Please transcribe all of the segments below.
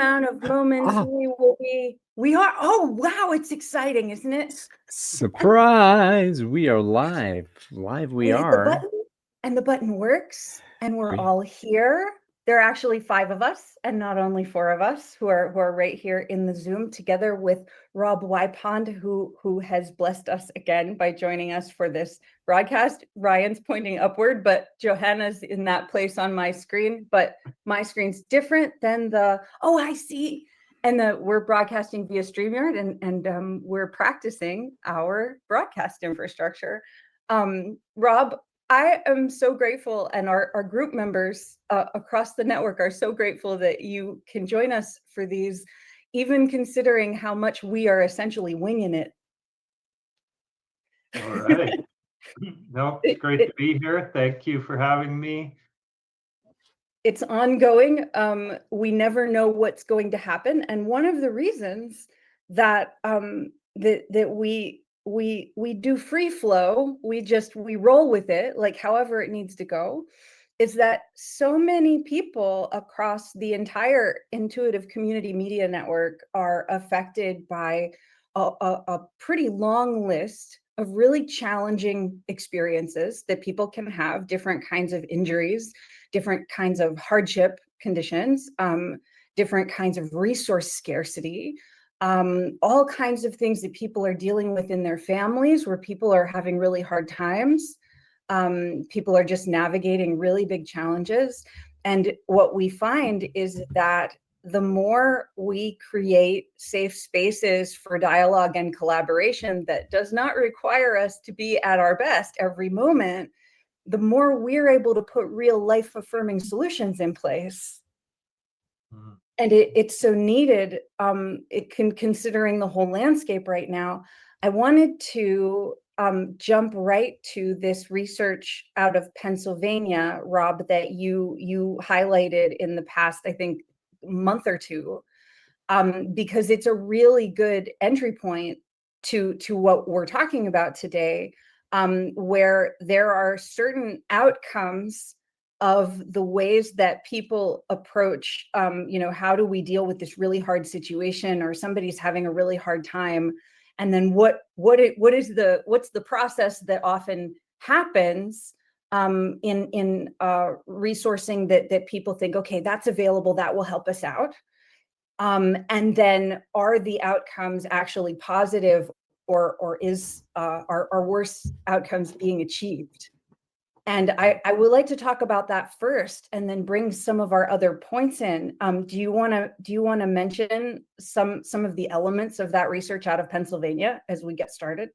amount of moments we are, oh, wow, it's exciting, isn't it? Surprise, we are live. We hit the are. button, and the button works, and we're all here. There are actually 5 of us, and not only 4 of us who are right here in the Zoom together with Rob Wipond, who has blessed us again by joining us for this broadcast. Ryan's pointing upward, but Johanna's in that place on my screen, but my screen's different than the, oh, I see. And we're broadcasting via StreamYard, and we're practicing our broadcast infrastructure. Rob, I am so grateful, and our group members across the network are so grateful that you can join us for these, even considering how much we are essentially winging it. All right. No, it's great to be here. Thank you for having me. It's ongoing. We never know what's going to happen, and one of the reasons that that we do free flow, we roll with it, like however it needs to go, is that so many people across the entire intuitive community media network are affected by a pretty long list of really challenging experiences that people can have, different kinds of injuries, different kinds of hardship conditions, different kinds of resource scarcity, all kinds of things that people are dealing with in their families, where people are having really hard times. People are just navigating really big challenges. And what we find is that the more we create safe spaces for dialogue and collaboration that does not require us to be at our best every moment, the more we're able to put real life affirming solutions in place. And it's so needed, considering the whole landscape right now. I wanted to jump right to this research out of Pennsylvania, Rob, that you highlighted in the past, I think, month or two, because it's a really good entry point to what we're talking about today, where there are certain outcomes of the ways that people approach, how do we deal with this really hard situation, or somebody's having a really hard time, and then what's the process that often happens in resourcing that people think, okay, that's available, that will help us out. And then are the outcomes actually positive, or are worse outcomes being achieved? And I would like to talk about that first, and then bring some of our other points in. Do you want to mention some of the elements of that research out of Pennsylvania as we get started?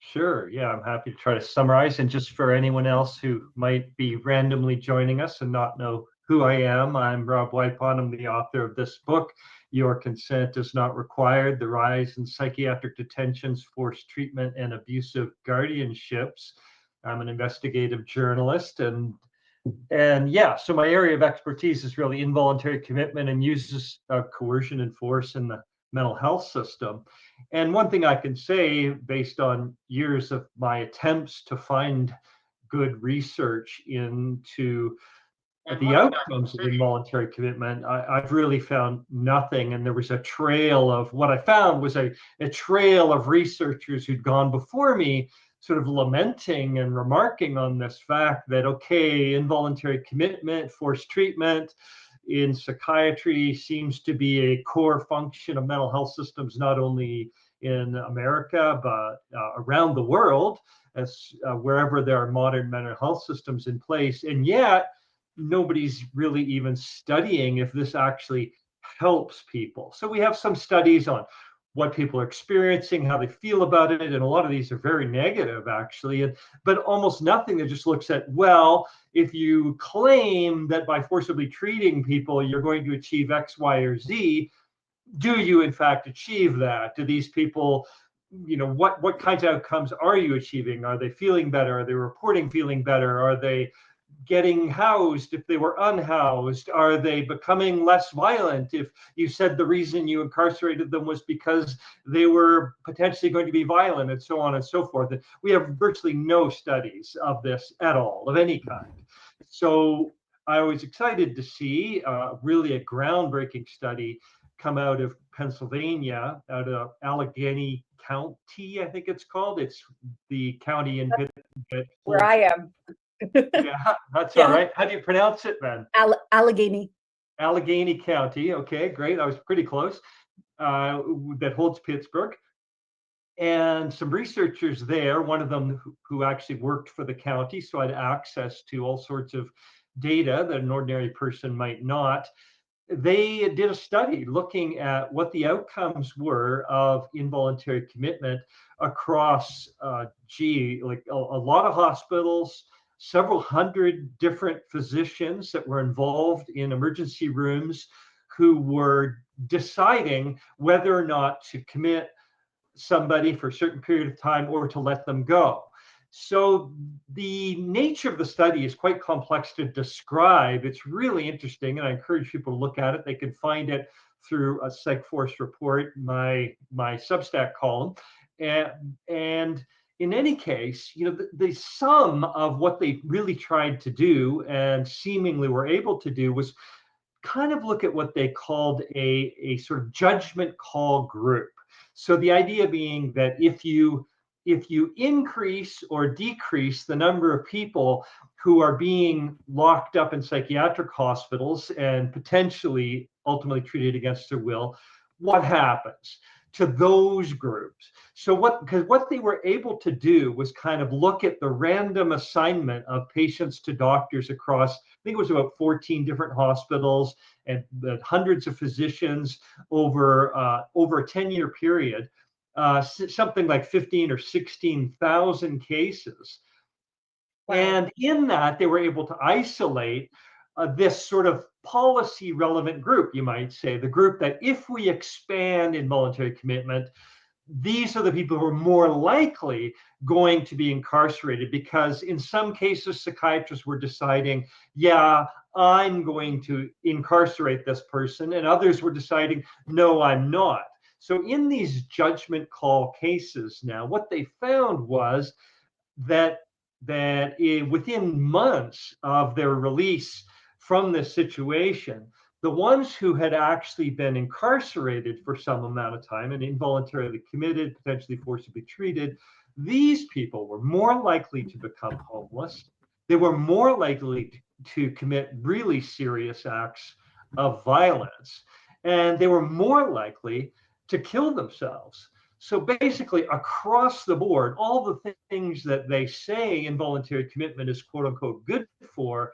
Sure. Yeah, I'm happy to try to summarize. And just for anyone else who might be randomly joining us and not know who I am, I'm Rob Wipond. I'm the author of this book, Your Consent is Not Required: The Rise in Psychiatric Detentions, Forced Treatment, and Abusive Guardianships. I'm an investigative journalist, and yeah, so my area of expertise is really involuntary commitment and uses of coercion and force in the mental health system. And one thing I can say, based on years of my attempts to find good research into the outcomes of involuntary commitment, I've really found nothing. And there was a trail of, what I found was a trail of researchers who'd gone before me, sort of lamenting and remarking on this fact that, okay, involuntary commitment, forced treatment in psychiatry seems to be a core function of mental health systems, not only in America, but around the world, as wherever there are modern mental health systems in place. And yet, nobody's really even studying if this actually helps people. So we have some studies on what people are experiencing, how they feel about it, and a lot of these are very negative, actually. But almost nothing that just looks at, well, if you claim that by forcibly treating people you're going to achieve X, Y, or Z, do you in fact achieve that? Do these people, what kinds of outcomes are you achieving? Are they feeling better? Are they reporting feeling better? Are they getting housed if they were unhoused? Are they becoming less violent if you said the reason you incarcerated them was because they were potentially going to be violent, and so on and so forth? And we have virtually no studies of this at all, of any kind. So I was excited to see really a groundbreaking study come out of Pennsylvania, out of Allegheny County, I think it's called. It's the county in that Where holds. I am. Yeah, that's Yeah. all right. How do you pronounce it, then? Allegheny. Allegheny County. Okay, great. I was pretty close. That holds Pittsburgh. And some researchers there, one of them who actually worked for the county, so I had access to all sorts of data that an ordinary person might not. They did a study looking at what the outcomes were of involuntary commitment across, like a lot of hospitals, several hundred different physicians that were involved in emergency rooms who were deciding whether or not to commit somebody for a certain period of time or to let them go. So the nature of the study is quite complex to describe. It's really interesting, and I encourage people to look at it. They can find it through a PsycForce report, my Substack column, and in any case, the sum of what they really tried to do and seemingly were able to do was kind of look at what they called a sort of judgment call group. So the idea being that if you increase or decrease the number of people who are being locked up in psychiatric hospitals and potentially ultimately treated against their will, what happens to those groups? So because what they were able to do was kind of look at the random assignment of patients to doctors across, I think it was about 14 different hospitals and hundreds of physicians over a 10-year period, something like 15 or 16,000 cases. Wow. And in that, they were able to isolate this sort of policy relevant group, you might say, the group that if we expand involuntary commitment, these are the people who are more likely going to be incarcerated, because in some cases, psychiatrists were deciding, yeah, I'm going to incarcerate this person, and others were deciding, no, I'm not. So in these judgment call cases now, what they found was that within months of their release from this situation, the ones who had actually been incarcerated for some amount of time and involuntarily committed, potentially forcibly treated, these people were more likely to become homeless. They were more likely to commit really serious acts of violence, and they were more likely to kill themselves. So basically, across the board, all the things that they say involuntary commitment is quote unquote good for,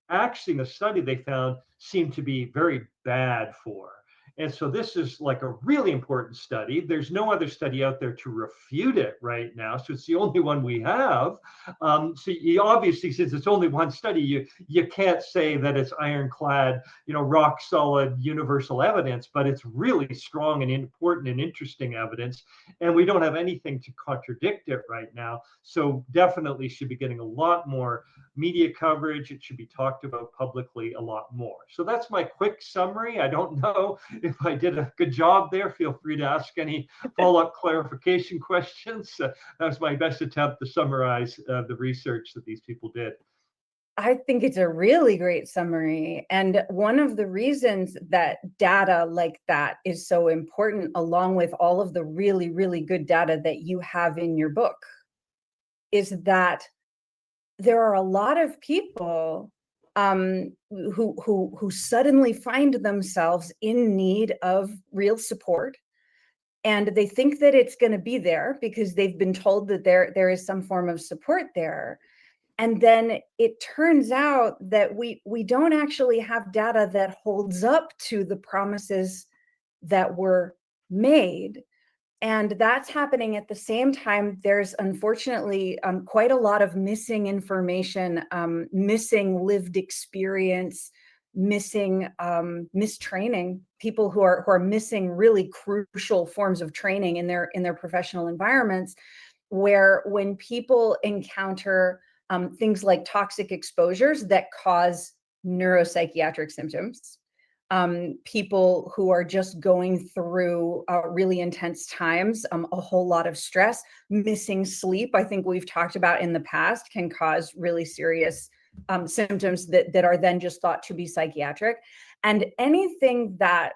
actually in the study they found seemed to be very bad for. And so this is like a really important study. There's no other study out there to refute it right now. So it's the only one we have. So you obviously, since it's only one study, you can't say that it's ironclad, rock solid universal evidence, but it's really strong and important and interesting evidence. And we don't have anything to contradict it right now. So definitely should be getting a lot more media coverage. It should be talked about publicly a lot more. So that's my quick summary. I don't know if I did a good job there. Feel free to ask any follow-up clarification questions. That was my best attempt to summarize the research that these people did. I think it's a really great summary. And one of the reasons that data like that is so important, along with all of the really, really good data that you have in your book, is that there are a lot of people who suddenly find themselves in need of real support, and they think that it's going to be there because they've been told that there is some form of support there, and then it turns out that we don't actually have data that holds up to the promises that were made. And that's happening at the same time. There's unfortunately quite a lot of missing information, missing lived experience, missing mistraining, people who are missing really crucial forms of training in their professional environments, where when people encounter things like toxic exposures that cause neuropsychiatric symptoms, people who are just going through really intense times, a whole lot of stress, missing sleep, I think we've talked about in the past, can cause really serious symptoms that are then just thought to be psychiatric. And anything that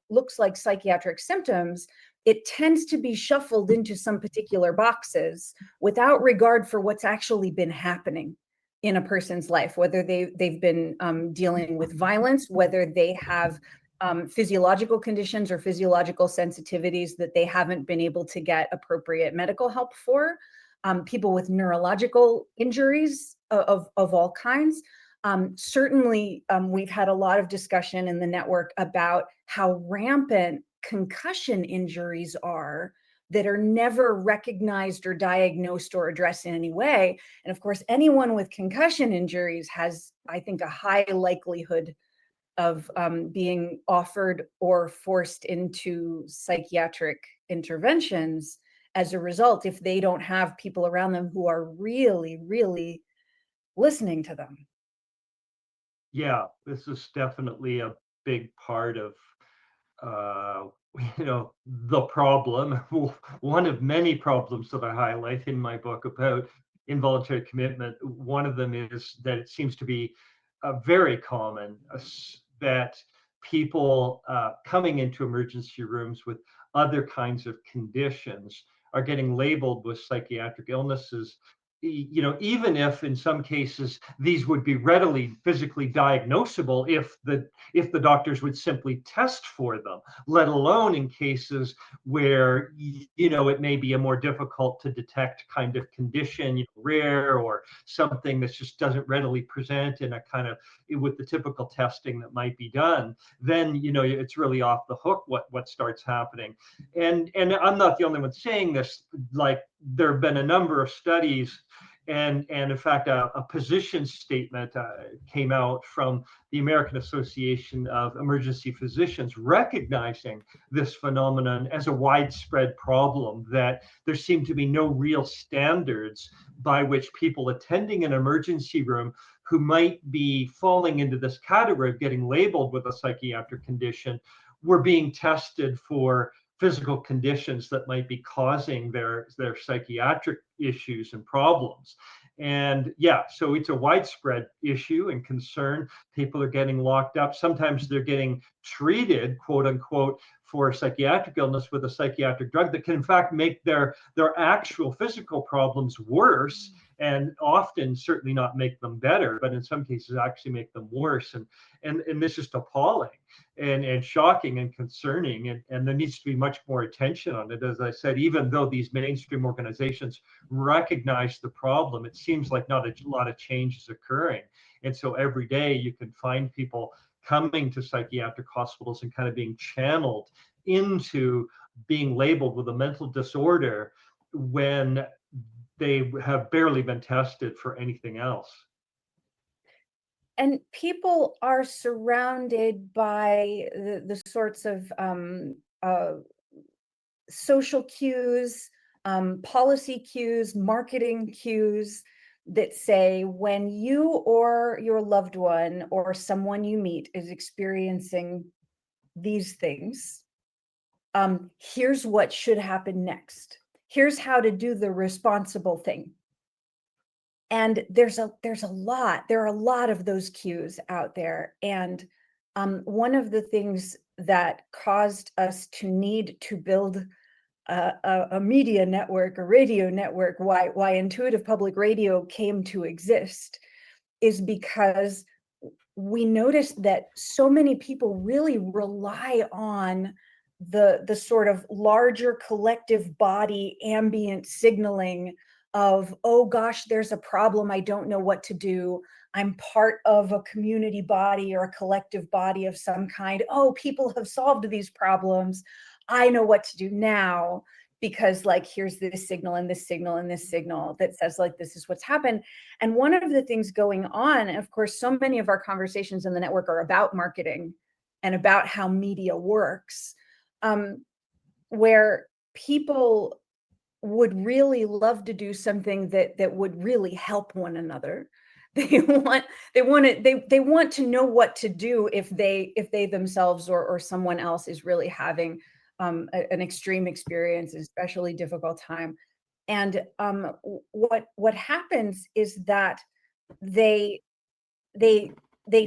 looks like psychiatric symptoms, it tends to be shuffled into some particular boxes without regard for what's actually been happening in a person's life, whether they've been dealing with violence, whether they have physiological conditions or physiological sensitivities that they haven't been able to get appropriate medical help for, people with neurological injuries of all kinds. Certainly, we've had a lot of discussion in the network about how rampant concussion injuries are that are never recognized or diagnosed or addressed in any way. And of course, anyone with concussion injuries has, I think, a high likelihood of being offered or forced into psychiatric interventions as a result, if they don't have people around them who are really, really listening to them. Yeah, this is definitely a big part of uh, the problem. One of many problems that I highlight in my book about involuntary commitment. One of them is that it seems to be very common that people coming into emergency rooms with other kinds of conditions are getting labeled with psychiatric illnesses, even if in some cases these would be readily physically diagnosable if the doctors would simply test for them, let alone in cases where it may be a more difficult to detect kind of condition, rare, or something that just doesn't readily present in a kind of with the typical testing that might be done. Then it's really off the hook what starts happening. And I'm not the only one saying this. Like, there have been a number of studies, and in fact a position statement came out from the American Association of Emergency Physicians recognizing this phenomenon as a widespread problem, that there seem to be no real standards by which people attending an emergency room who might be falling into this category of getting labeled with a psychiatric condition were being tested for physical conditions that might be causing their psychiatric issues and problems. And yeah, so it's a widespread issue and concern. People are getting locked up. Sometimes they're getting treated, quote unquote, for psychiatric illness with a psychiatric drug that can in fact make their actual physical problems worse, and often certainly not make them better, but in some cases actually make them worse. And this is appalling and shocking and concerning, and there needs to be much more attention on it. As I said, even though these mainstream organizations recognize the problem, it seems like not a lot of change is occurring. And so every day you can find people coming to psychiatric hospitals and kind of being channeled into being labeled with a mental disorder when they have barely been tested for anything else. And people are surrounded by the sorts of social cues, policy cues, marketing cues that say when you or your loved one or someone you meet is experiencing these things, here's what should happen next. Here's how to do the responsible thing. And there are a lot of those cues out there. And one of the things that caused us to need to build a media network, a radio network, why Intuitive Public Radio came to exist, is because we noticed that so many people really rely on the sort of larger collective body ambient signaling of, oh gosh, there's a problem, I don't know what to do. I'm part of a community body or a collective body of some kind. Oh, people have solved these problems. I know what to do now, because like, here's this signal and this signal and this signal that says like, this is what's happened. And one of the things going on, of course, so many of our conversations in the network are about marketing and about how media works, where people would really love to do something that would really help one another. They want to know what to do if they themselves or someone else is really having an extreme experience, especially difficult time. And what happens is that they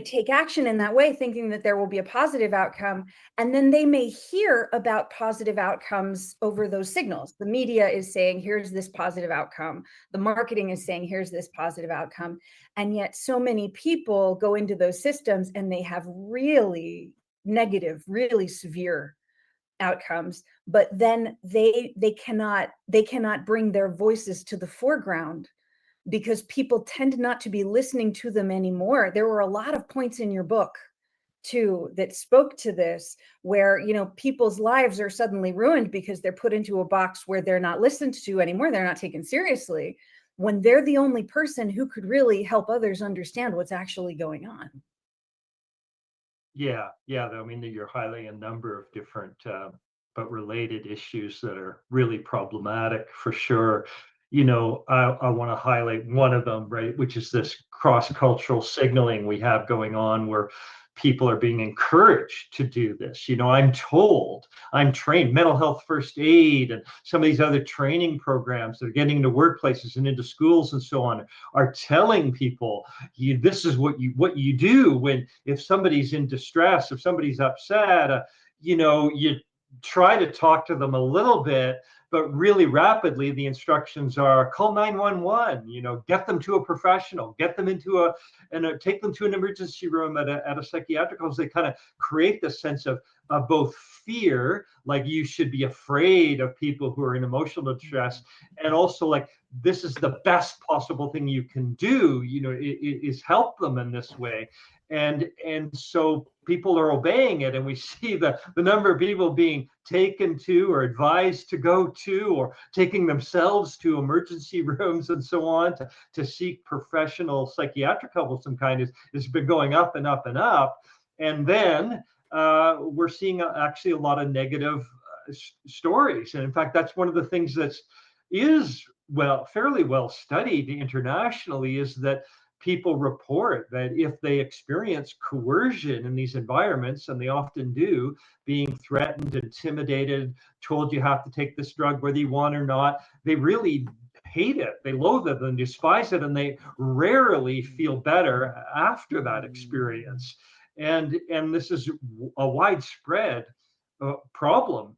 take action in that way, thinking that there will be a positive outcome, and then they may hear about positive outcomes over those signals. The media is saying, here's this positive outcome. The marketing is saying, here's this positive outcome. And yet so many people go into those systems and they have really negative, really severe outcomes, but then they cannot bring their voices to the foreground because people tend not to be listening to them anymore. There were a lot of points in your book too that spoke to this, where, you know, people's lives are suddenly ruined because they're put into a box where they're not listened to anymore. They're not taken seriously when they're the only person who could really help others understand what's actually going on. Yeah, I mean, you're highlighting a number of different but related issues that are really problematic for sure. You know, I want to highlight one of them, right, which is this cross-cultural signaling we have going on where people are being encouraged to do this. You know, I'm told, I'm trained, mental health first aid and some of these other training programs that are getting into workplaces and into schools and so on are telling people, this is what you do when, if somebody's in distress, if somebody's upset, you know, you try to talk to them a little bit, but really rapidly the instructions are call 911, you know, get them to a professional, get them into take them to an emergency room at a psychiatric hospital. They kind of create this sense of both fear, like you should be afraid of people who are in emotional distress, and also like this is the best possible thing you can do, you know, is help them in this way. And so people are obeying it, and we see the number of people being taken to or advised to go to or taking themselves to emergency rooms and so on to seek professional psychiatric help of some kind has been going up and up and up. And then we're seeing actually a lot of negative stories. And in fact, that's one of the things that is fairly well studied internationally, is that people report that if they experience coercion in these environments, and they often do, being threatened, intimidated, told you have to take this drug whether you want or not, they really hate it, they loathe it and despise it, and they rarely feel better after that experience. And this is a widespread problem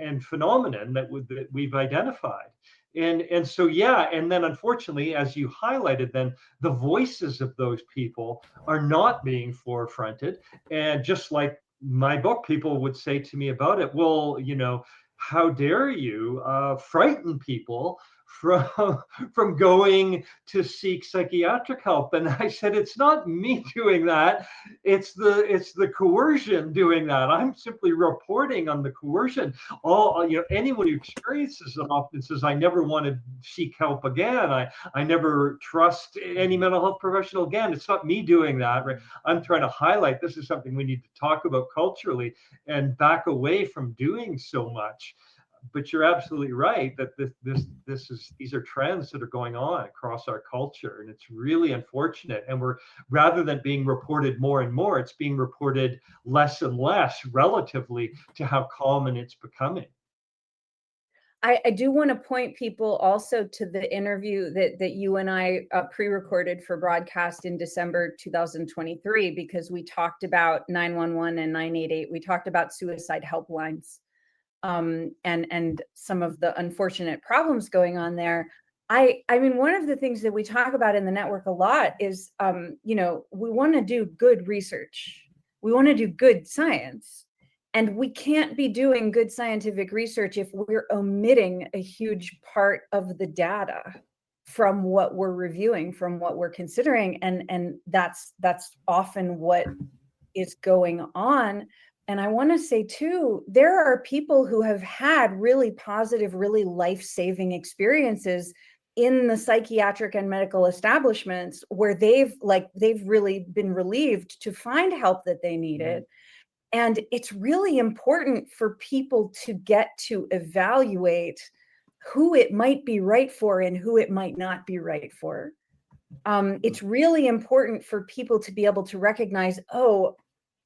and phenomenon that we've identified. And so, yeah, and then unfortunately, as you highlighted, then the voices of those people are not being forefronted. And just like my book, people would say to me about it, well, you know, how dare you frighten people from going to seek psychiatric help? And I said, it's not me doing that, it's the coercion doing that. I'm simply reporting on the coercion. All, you know, anyone who experiences it often says, I never want to seek help again, I never trust any mental health professional again. It's not me doing that, right? I'm trying to highlight this is something we need to talk about culturally and back away from doing so much. But you're absolutely right that these are trends that are going on across our culture, and it's really unfortunate. And we're, rather than being reported more and more, it's being reported less and less relatively to how common it's becoming. I do want to point people also to the interview that you and I pre-recorded for broadcast in December 2023, because we talked about 911 and 988. We talked about suicide helplines and some of the unfortunate problems going on there. I mean, one of the things that we talk about in the network a lot is, you know, we want to do good research. We want to do good science. And we can't be doing good scientific research if we're omitting a huge part of the data from what we're reviewing, from what we're considering. And that's often what is going on. And I want to say too, there are people who have had really positive, really life-saving experiences in the psychiatric and medical establishments where they've really been relieved to find help that they needed. And it's really important for people to get to evaluate who it might be right for and who it might not be right for. It's really important for people to be able to recognize, oh,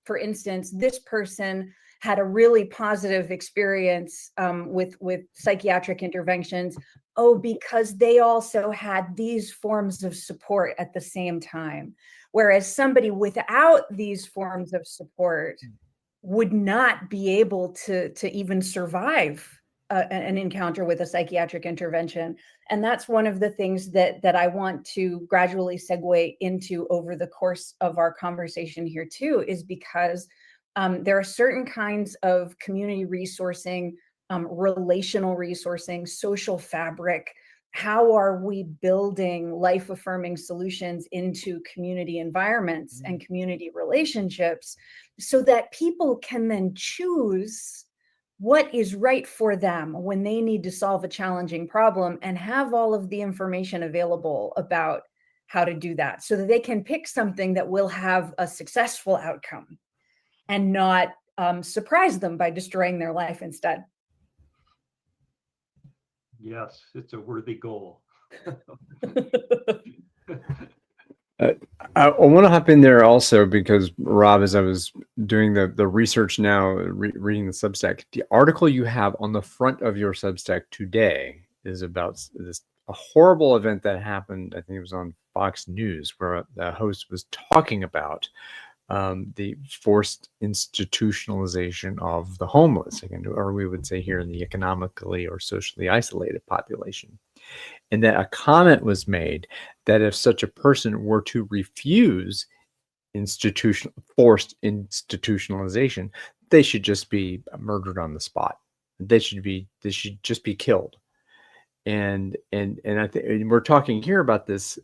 for instance, this person had a really positive experience with psychiatric interventions. Oh, because they also had these forms of support at the same time. Whereas somebody without these forms of support would not be able to even survive an encounter with a psychiatric intervention. And that's one of the things that I want to gradually segue into over the course of our conversation here too, is because there are certain kinds of community resourcing, relational resourcing, social fabric. How are we building life-affirming solutions into community environments and community relationships so that people can then choose what is right for them when they need to solve a challenging problem, and have all of the information available about how to do that so that they can pick something that will have a successful outcome and not surprise them by destroying their life instead. Yes, it's a worthy goal. I want to hop in there also because, Rob, as I was doing the research now, reading the Substack, the article you have on the front of your Substack today is about a horrible event that happened. I think it was on Fox News, where the host was talking about the forced institutionalization of the homeless, again, or we would say here in the economically or socially isolated population. And that a comment was made that if such a person were to refuse forced institutionalization, they should just be murdered on the spot. They should just be killed. And I think we're talking here about this.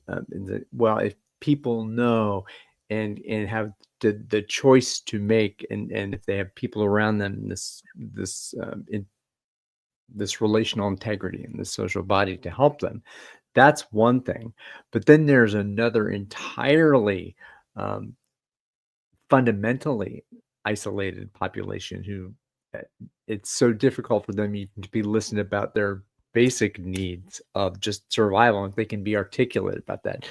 Well, if people know and have the choice to make, and if they have people around them, this relational integrity and this social body to help them, that's one thing. But then there's another entirely fundamentally isolated population who it's so difficult for them even to be listened about their basic needs of just survival, if they can be articulate about that.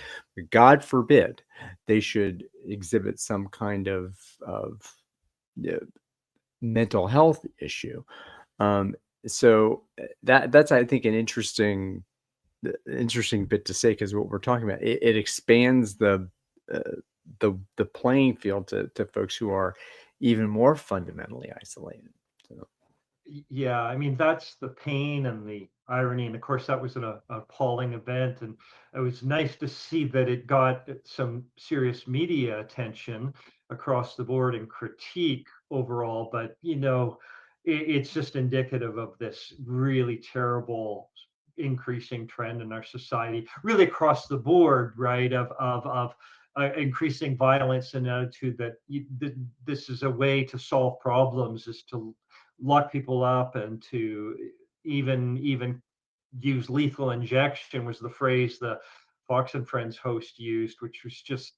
God forbid they should exhibit some kind of mental health issue. So that's, I think, an interesting bit to say, because what we're talking about, it expands the playing field to folks who are even more fundamentally isolated. So. Yeah, I mean, that's the pain and the irony. And of course, that was an appalling event. And it was nice to see that it got some serious media attention across the board and critique overall. But, it's just indicative of this really terrible increasing trend in our society, really across the board, right? Of increasing violence and attitude that this is a way to solve problems, is to lock people up and to even use lethal injection, was the phrase the Fox and Friends host used, which was just,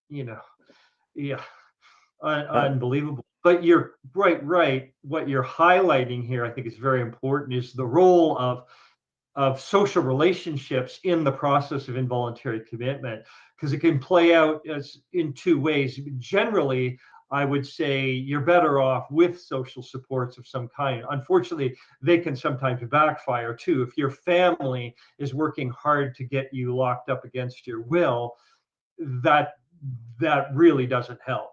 unbelievable. But you're right. What you're highlighting here, I think, is very important, is the role of social relationships in the process of involuntary commitment, because it can play out as in two ways. Generally, I would say you're better off with social supports of some kind. Unfortunately, they can sometimes backfire too. If your family is working hard to get you locked up against your will, that really doesn't help.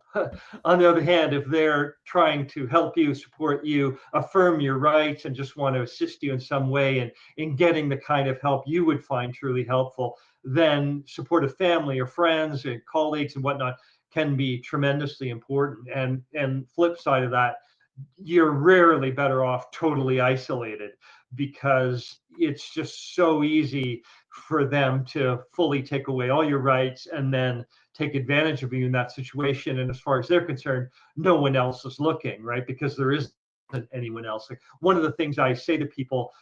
On the other hand, if they're trying to help you, support you, affirm your rights, and just want to assist you in some way in getting the kind of help you would find truly helpful, then supportive family or friends and colleagues and whatnot can be tremendously important. And flip side of that, you're rarely better off totally isolated, because it's just so easy for them to fully take away all your rights and then take advantage of you in that situation. And as far as they're concerned, no one else is looking, right? Because there isn't anyone else. Like, one of the things I say to people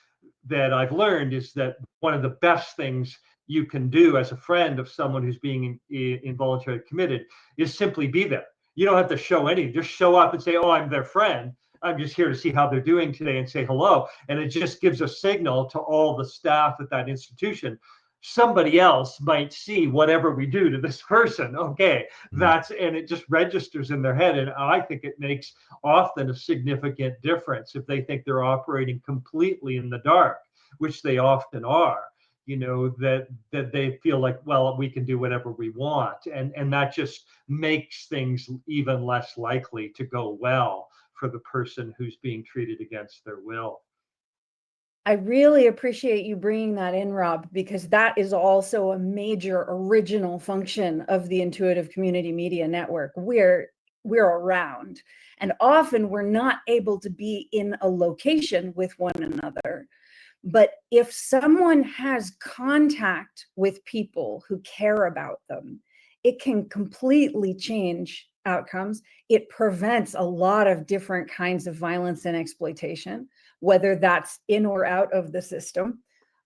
that I've learned is that one of the best things you can do as a friend of someone who's being involuntarily committed is simply be there. You don't have to show anything. Just show up and say, "Oh, I'm their friend. I'm just here to see how they're doing today," and say hello. And it just gives a signal to all the staff at that institution. somebody else might see whatever we do to this person. Okay, and it just registers in their head. And I think it makes often a significant difference if they think they're operating completely in the dark, which they often are. That they feel like, well, we can do whatever we want, and that just makes things even less likely to go well for the person who's being treated against their will. I really appreciate you bringing that in, Rob, because that is also a major original function of the Intuitive Community Media Network. We're around, and often we're not able to be in a location with one another. But if someone has contact with people who care about them, it can completely change outcomes. It prevents a lot of different kinds of violence and exploitation, whether that's in or out of the system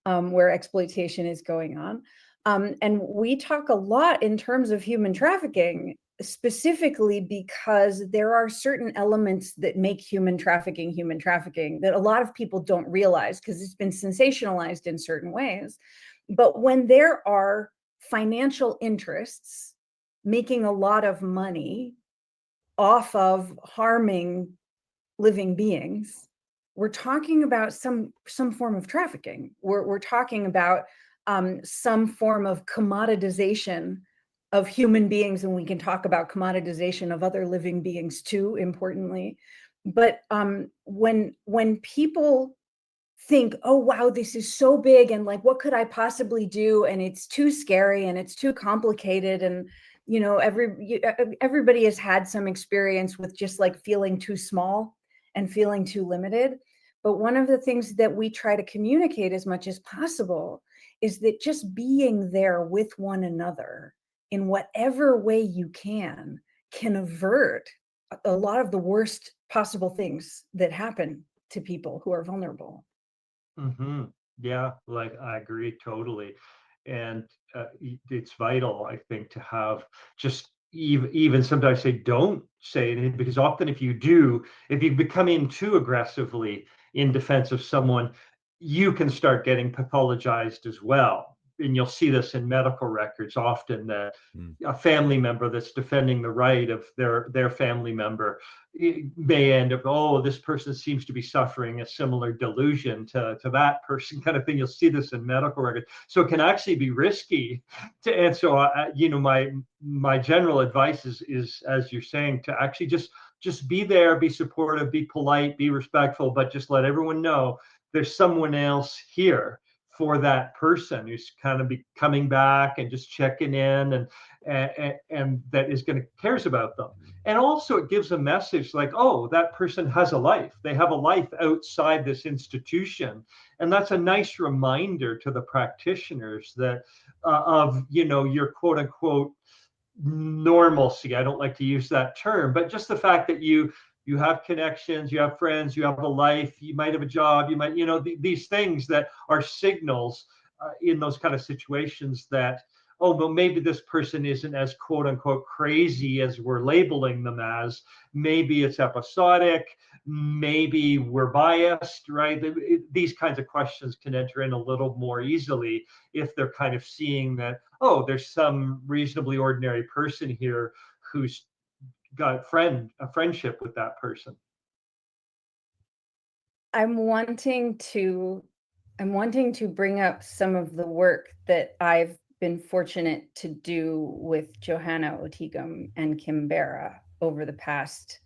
where exploitation is going on. And we talk a lot in terms of human trafficking, specifically because there are certain elements that make human trafficking that a lot of people don't realize because it's been sensationalized in certain ways. But when there are financial interests making a lot of money off of harming living beings, we're talking about some form of trafficking. We're talking about some form of commoditization of human beings, and we can talk about commoditization of other living beings too, importantly. But when people think, oh wow, this is so big, and like, what could I possibly do? And it's too scary and it's too complicated, and everybody has had some experience with just like feeling too small and feeling too limited. But one of the things that we try to communicate as much as possible is that just being there with one another in whatever way you can avert a lot of the worst possible things that happen to people who are vulnerable. Mm-hmm. Yeah, like I agree totally. And it's vital, I think, to have just even sometimes say don't say anything, because often if you do, if you become in too aggressively in defense of someone, you can start getting pathologized as well. And you'll see this in medical records often, that a family member that's defending the right of their family member may end up, oh, this person seems to be suffering a similar delusion to that person, kind of thing. You'll see this in medical records. So it can actually be risky and so my general advice is, as you're saying, to actually just be there, be supportive, be polite, be respectful, but just let everyone know there's someone else here for that person who's kind of coming back and just checking in, and that is going to cares about them. And also it gives a message like, oh, that person has a life. They have a life outside this institution. And that's a nice reminder to the practitioners that of, your quote unquote normalcy. I don't like to use that term, but just the fact that you have connections, you have friends, you have a life, you might have a job, you might, these things that are signals in those kind of situations that, oh, but maybe this person isn't as quote unquote crazy as we're labeling them as. Maybe it's episodic, maybe we're biased, right? These kinds of questions can enter in a little more easily if they're kind of seeing that, oh, there's some reasonably ordinary person here who's got a friendship with that person. I'm wanting to bring up some of the work that I've been fortunate to do with Johanna Otigam and Kim Berra over the past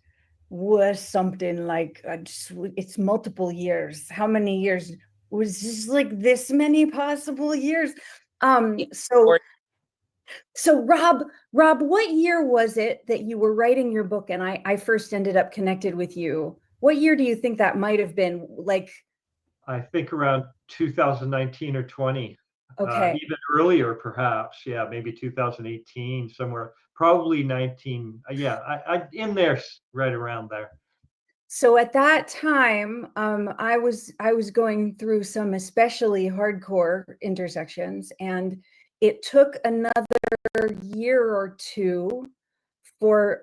was something like it's multiple years. How many years? Was just like this many possible years. So Rob, what year was it that you were writing your book and I first ended up connected with you? What year do you think that might have been? Like, I think around 2019 or 20. Okay. Even earlier, perhaps. Yeah, maybe 2018, somewhere. Probably 19. Yeah, I in there, right around there. So at that time, I was going through some especially hardcore intersections, and it took another year or two for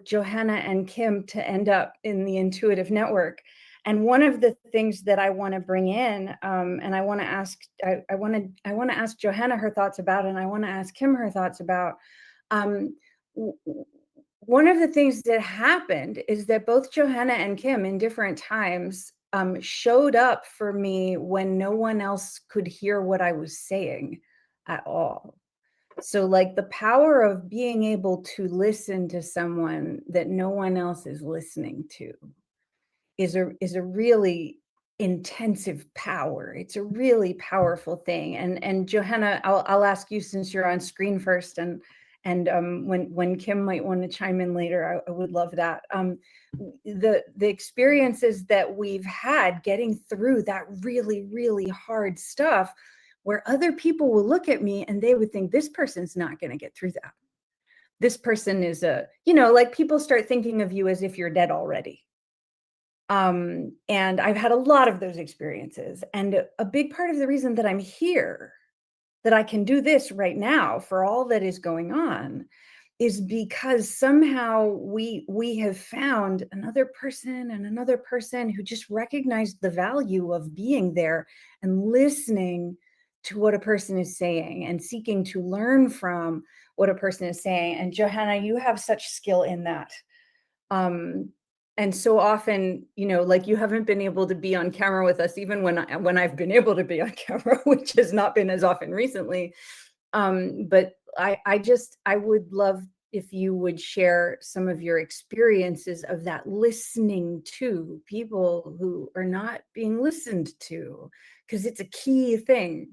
Johanna and Kim to end up in the Intuitive Network. And one of the things that I want to bring in, and I want to ask, I want to ask Johanna her thoughts about, and I want to ask Kim her thoughts about. One of the things that happened is that both Johanna and Kim, in different times, showed up for me when no one else could hear what I was saying at all. So like the power of being able to listen to someone that no one else is listening to is a really intensive power. It's a really powerful thing. And Johanna, I'll ask you, since you're on screen first, and when Kim might want to chime in later, I would love that. The experiences that we've had getting through that really, really hard stuff, where other people will look at me and they would think, this person's not going to get through that. This person is like people start thinking of you as if you're dead already. And I've had a lot of those experiences. And a big part of the reason that I'm here, that I can do this right now for all that is going on, is because somehow we have found another person who just recognized the value of being there and listening to what a person is saying and seeking to learn from what a person is saying. And Johanna, you have such skill in that. And so often, like you haven't been able to be on camera with us, even when I've been able to be on camera, which has not been as often recently. But I would love if you would share some of your experiences of that, listening to people who are not being listened to, because it's a key thing.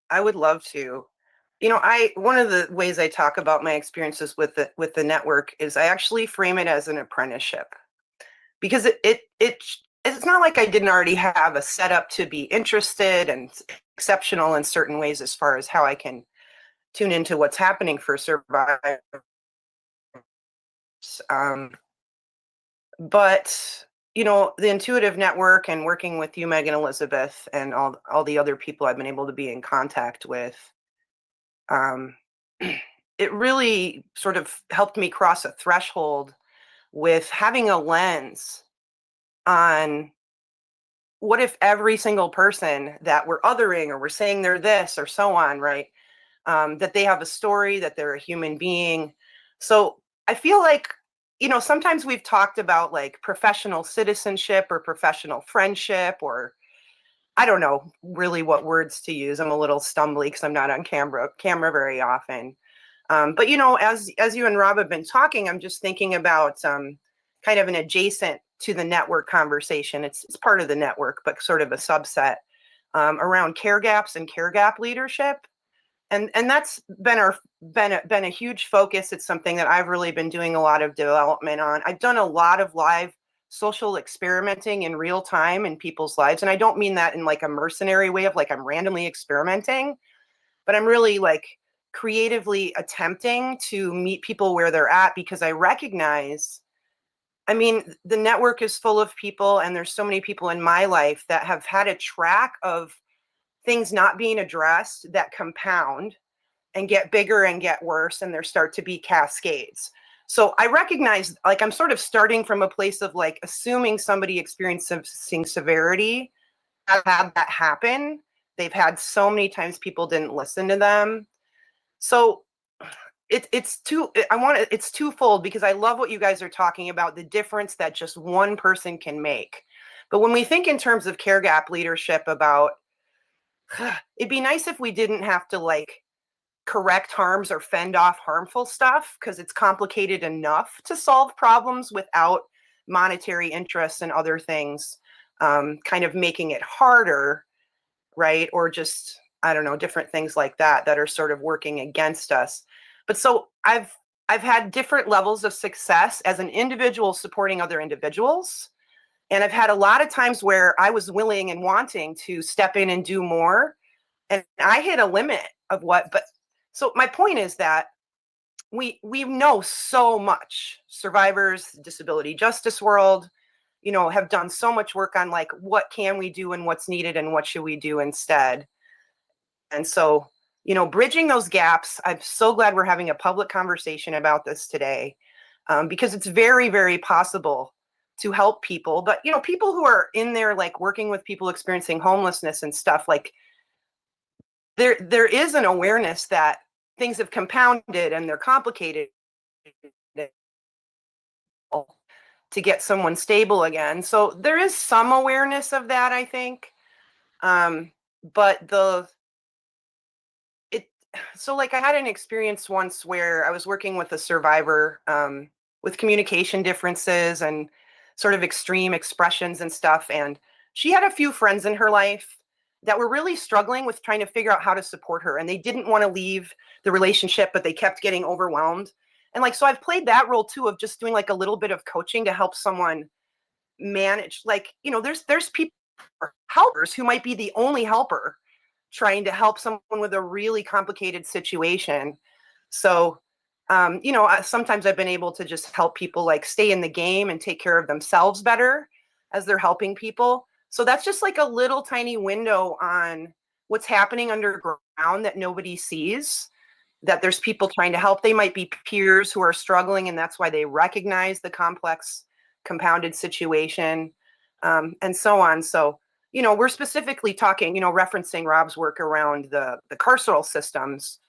I would love to. One of the ways I talk about my experiences with the network is I actually frame it as an apprenticeship, because it's not like I didn't already have a setup to be interested and exceptional in certain ways as far as how I can tune into what's happening for survivors. But the intuitive network and working with you, Megan, Elizabeth, and all the other people I've been able to be in contact with, it really sort of helped me cross a threshold with having a lens on what if every single person that we're othering or we're saying they're this or so on, right? That they have a story, that they're a human being. So I feel like, sometimes we've talked about like professional citizenship or professional friendship, or I don't know really what words to use. I'm a little stumbly because I'm not on camera very often. But as you and Rob have been talking, I'm just thinking about kind of an adjacent to the network conversation. It's part of the network, but sort of a subset around care gaps and care gap leadership. And that's been a huge focus. It's something that I've really been doing a lot of development on. I've done a lot of live social experimenting in real time in people's lives. And I don't mean that in like a mercenary way of like I'm randomly experimenting, but I'm really like creatively attempting to meet people where they're at, because I recognize, the network is full of people, and there's so many people in my life that have had a track of things not being addressed that compound and get bigger and get worse, and there start to be cascades. So I recognize, like, I'm sort of starting from a place of like assuming somebody experiencing severity have had that happen. They've had so many times people didn't listen to them. So it's twofold, because I love what you guys are talking about, the difference that just one person can make. But when we think in terms of care gap leadership about, it'd be nice if we didn't have to like correct harms or fend off harmful stuff, because it's complicated enough to solve problems without monetary interests and other things kind of making it harder, right? Or just, I don't know, different things like that are sort of working against us. But so I've had different levels of success as an individual supporting other individuals. And I've had a lot of times where I was willing and wanting to step in and do more. And I hit a limit of but so my point is that we know so much. Survivors, disability justice world, have done so much work on like, what can we do and what's needed and what should we do instead? And so, bridging those gaps, I'm so glad we're having a public conversation about this today, because it's very, very possible to help people. But, you know, people who are in there, like working with people experiencing homelessness and stuff, like there is an awareness that things have compounded and they're complicated to get someone stable again. So there is some awareness of that, I think. But so like I had an experience once where I was working with a survivor with communication differences and sort of extreme expressions and stuff. And she had a few friends in her life that were really struggling with trying to figure out how to support her. And they didn't want to leave the relationship, but they kept getting overwhelmed. And like, so I've played that role too, of just doing like a little bit of coaching to help someone manage. Like, you know, there's people, helpers who might be the only helper trying to help someone with a really complicated situation. So, you know, sometimes I've been able to just help people like stay in the game and take care of themselves better as they're helping people. So that's just like a little tiny window on what's happening underground that nobody sees, that there's people trying to help. They might be peers who are struggling, and that's why they recognize the complex, compounded situation, and so on. So, you know, we're specifically talking, you know, referencing Rob's work around the carceral systems.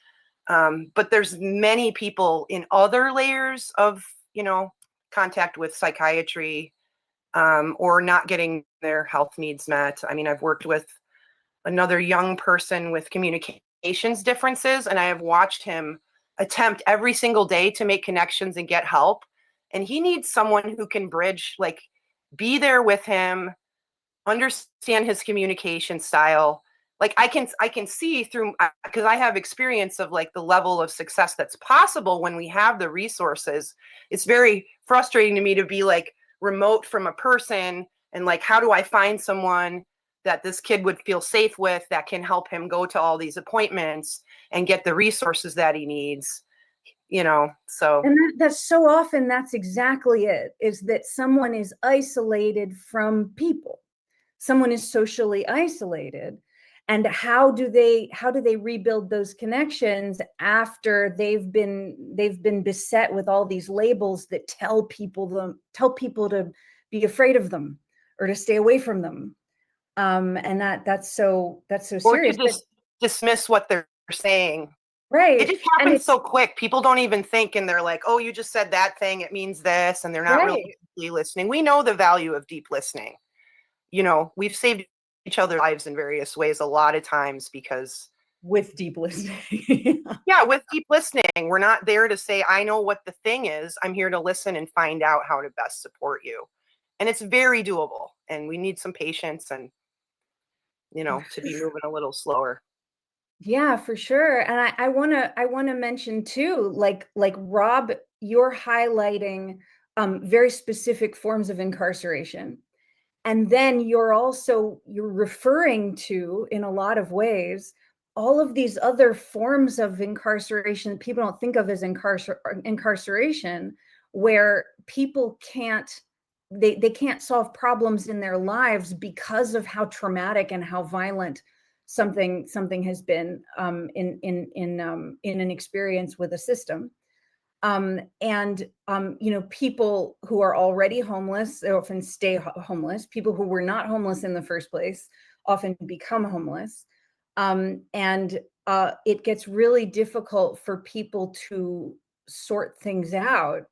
But there's many people in other layers of, you know, contact with psychiatry, or not getting their health needs met. I mean, I've worked with another young person with communications differences, and I have watched him attempt every single day to make connections and get help. And he needs someone who can bridge, like, be there with him, understand his communication style. Like I can see through, because I have experience of like the level of success that's possible when we have the resources. It's very frustrating to me to be like remote from a person, and like, how do I find someone that this kid would feel safe with, that can help him go to all these appointments and get the resources that he needs, you know? So, and that's so often, that's exactly it, is that someone is isolated from people. Someone is socially isolated, and how do they rebuild those connections after they've been beset with all these labels that tell people to be afraid of them or to stay away from them, and that's so or to serious. just dismiss what they're saying. Right. It just And happens so quick. People don't even think, and they're like, oh, you just said that thing, it means this, and they're not really listening. We know the value of deep listening. You know, we've saved each other's lives in various ways a lot of times because with deep listening. yeah, with deep listening, we're not there to say, I know what the thing is. I'm here to listen and find out how to best support you. And it's very doable. And we need some patience and, you know, to be moving a little slower. Yeah, for sure. And I wanna mention too, like Rob, you're highlighting very specific forms of incarceration. And then you're referring to, in a lot of ways, all of these other forms of incarceration that people don't think of as incarceration, where people they can't solve problems in their lives because of how traumatic and how violent something has been in an experience with a system. You know, people who are already homeless, they often stay homeless. People who were not homeless in the first place often become homeless. It gets really difficult for people to sort things out.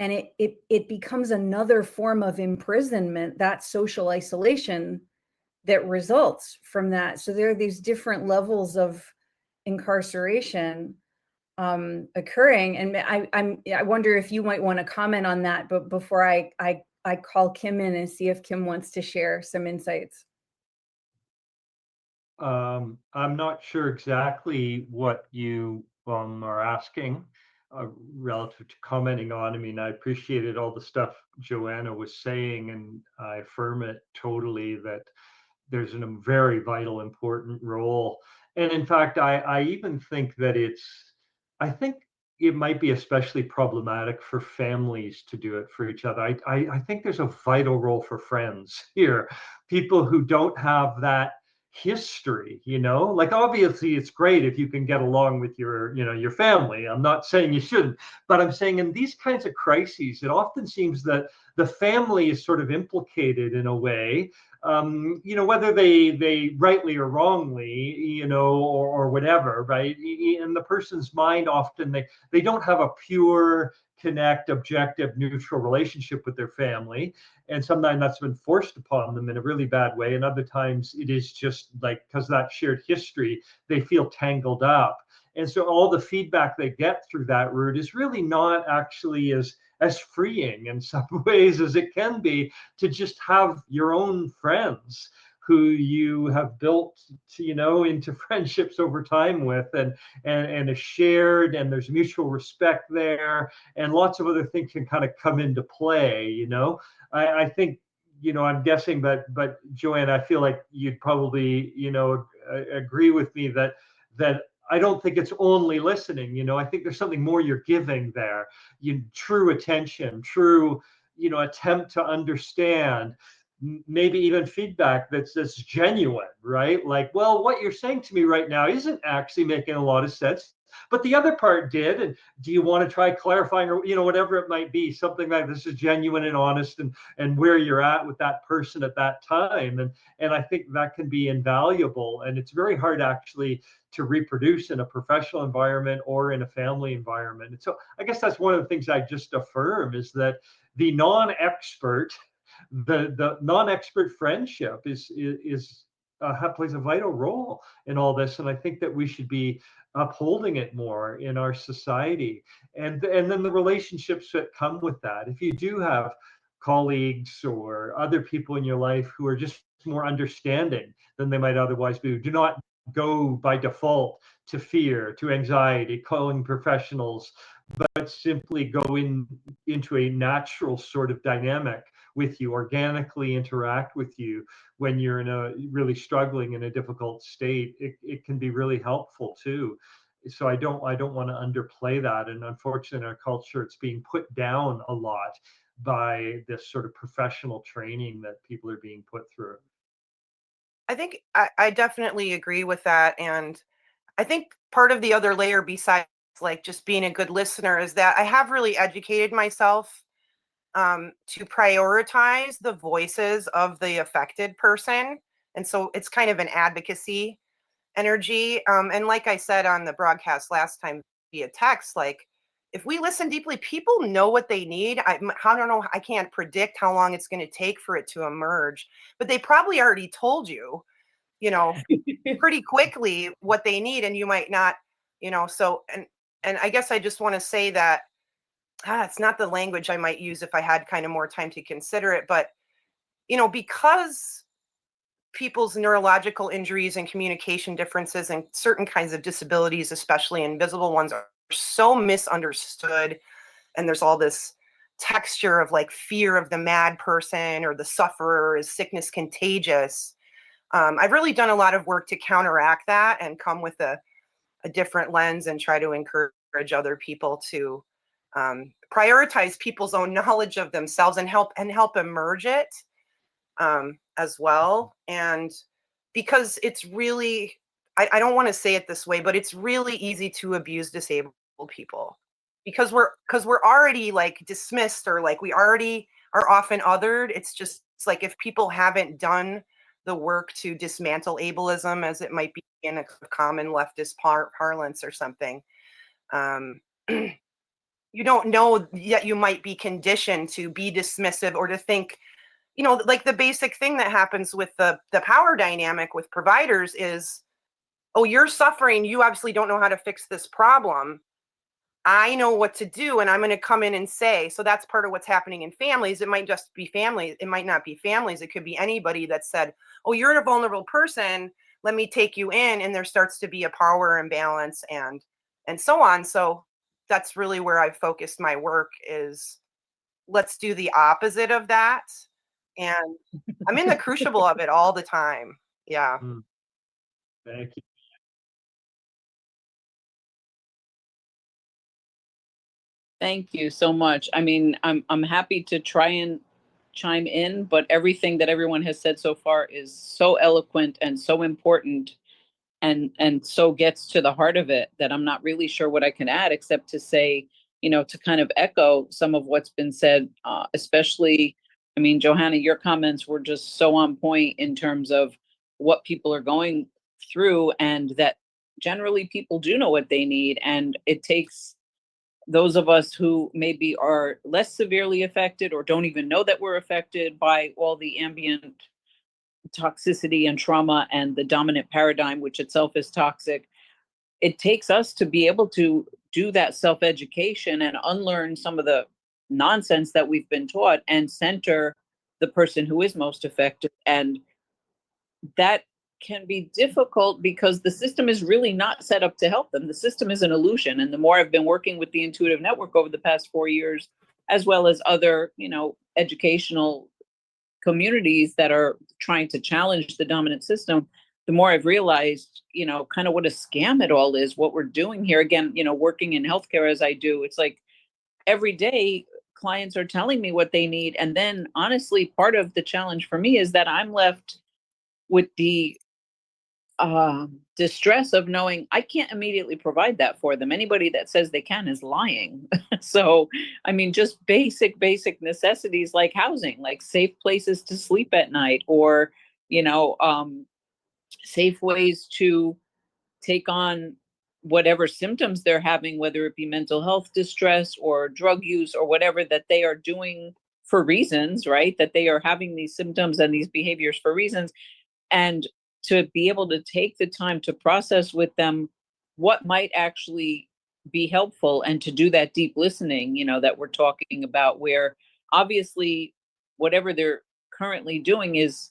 And it becomes another form of imprisonment, that social isolation that results from that. So there are these different levels of incarceration occurring, and I wonder if you might want to comment on that, but before I call Kim in and see if Kim wants to share some insights. I'm not sure exactly what you are asking relative to commenting on. I mean, I appreciated all the stuff Johanna was saying, and I affirm it totally that there's a very vital, important role. And in fact, I even think that I think it might be especially problematic for families to do it for each other. I think there's a vital role for friends here, people who don't have that history, like obviously it's great if you can get along with your family. I'm not saying you shouldn't, but I'm saying in these kinds of crises, it often seems that the family is sort of implicated in a way, whether they rightly or wrongly, or whatever, right? In the person's mind, often they don't have a pure, connect, objective, neutral relationship with their family. And sometimes that's been forced upon them in a really bad way. And other times it is just like, because that shared history, they feel tangled up. And so all the feedback they get through that route is really not actually as freeing in some ways as it can be to just have your own friends who you have built into friendships over time with, and a shared, and there's mutual respect there, and lots of other things can kind of come into play. I think, I'm guessing, but Joanne, I feel like you'd probably, agree with me that I don't think it's only listening. I think there's something more you're giving there. True attention, true, attempt to understand, maybe even feedback that's genuine, right? Like, well, what you're saying to me right now isn't actually making a lot of sense, but the other part did. And do you want to try clarifying, or whatever it might be, something like this is genuine and honest, and where you're at with that person at that time. And I think that can be invaluable, and it's very hard actually to reproduce in a professional environment or in a family environment. And so I guess that's one of the things I just affirm, is that the non-expert the non-expert friendship is plays a vital role in all this, and I think that we should be upholding it more in our society, and then the relationships that come with that. If you do have colleagues or other people in your life who are just more understanding than they might otherwise be, do not go by default to fear, to anxiety, calling professionals, but simply go into a natural sort of dynamic with you, organically interact with you when you're in a really struggling, in a difficult state. It can be really helpful too. So I don't want to underplay that. And unfortunately, in our culture, it's being put down a lot by this sort of professional training that people are being put through. I think I definitely agree with that. And I think part of the other layer, besides like just being a good listener, is that I have really educated myself to prioritize the voices of the affected person. And so it's kind of an advocacy energy. And like I said on the broadcast last time via text, like if we listen deeply, people know what they need. I don't know. I can't predict how long it's going to take for it to emerge, but they probably already told you, pretty quickly what they need, and you might not, so, and I guess I just want to say that it's not the language I might use if I had kind of more time to consider it, but because people's neurological injuries and communication differences and certain kinds of disabilities, especially invisible ones, are so misunderstood, and there's all this texture of like fear of the mad person or the sufferer, is sickness contagious. I've really done a lot of work to counteract that and come with a different lens and try to encourage other people to prioritize people's own knowledge of themselves and help emerge it as well. And because it's really, I don't want to say it this way, but it's really easy to abuse disabled people because we're already like dismissed, or like we already are often othered. It's like if people haven't done the work to dismantle ableism, as it might be in a common leftist parlance or something, you don't know yet you might be conditioned to be dismissive or to think, like the basic thing that happens with the power dynamic with providers is, oh, you're suffering, you obviously don't know how to fix this problem. I know what to do, and I'm going to come in and say. So that's part of what's happening in families. It might just be families. It might not be families. It could be anybody that said, oh, you're a vulnerable person, let me take you in. And there starts to be a power imbalance and so on. So that's really where I've focused my work, is let's do the opposite of that. And I'm in the crucible of it all the time. Yeah. Thank you. Thank you so much. I mean, I'm happy to try and chime in, but everything that everyone has said so far is so eloquent and so important and so gets to the heart of it that I'm not really sure what I can add except to say, to kind of echo some of what's been said, especially, I mean, Johanna, your comments were just so on point in terms of what people are going through, and that generally people do know what they need. And it takes those of us who maybe are less severely affected or don't even know that we're affected by all the ambient toxicity and trauma and the dominant paradigm, which itself is toxic. It takes us to be able to do that self-education and unlearn some of the nonsense that we've been taught and center the person who is most affected. And that can be difficult because the system is really not set up to help them. The system is an illusion. And the more I've been working with the Intuitive Network over the past 4 years, as well as other, educational communities that are trying to challenge the dominant system, the more I've realized, kind of what a scam it all is, what we're doing here. Again, working in healthcare as I do, it's like every day clients are telling me what they need. And then honestly, part of the challenge for me is that I'm left with the distress of knowing I can't immediately provide that for them. Anybody that says they can is lying. So, I mean, just basic necessities like housing, like safe places to sleep at night, or, safe ways to take on whatever symptoms they're having, whether it be mental health distress or drug use or whatever that they are doing for reasons, right? That they are having these symptoms and these behaviors for reasons. And to be able to take the time to process with them what might actually be helpful, and to do that deep listening, that we're talking about, where obviously whatever they're currently doing is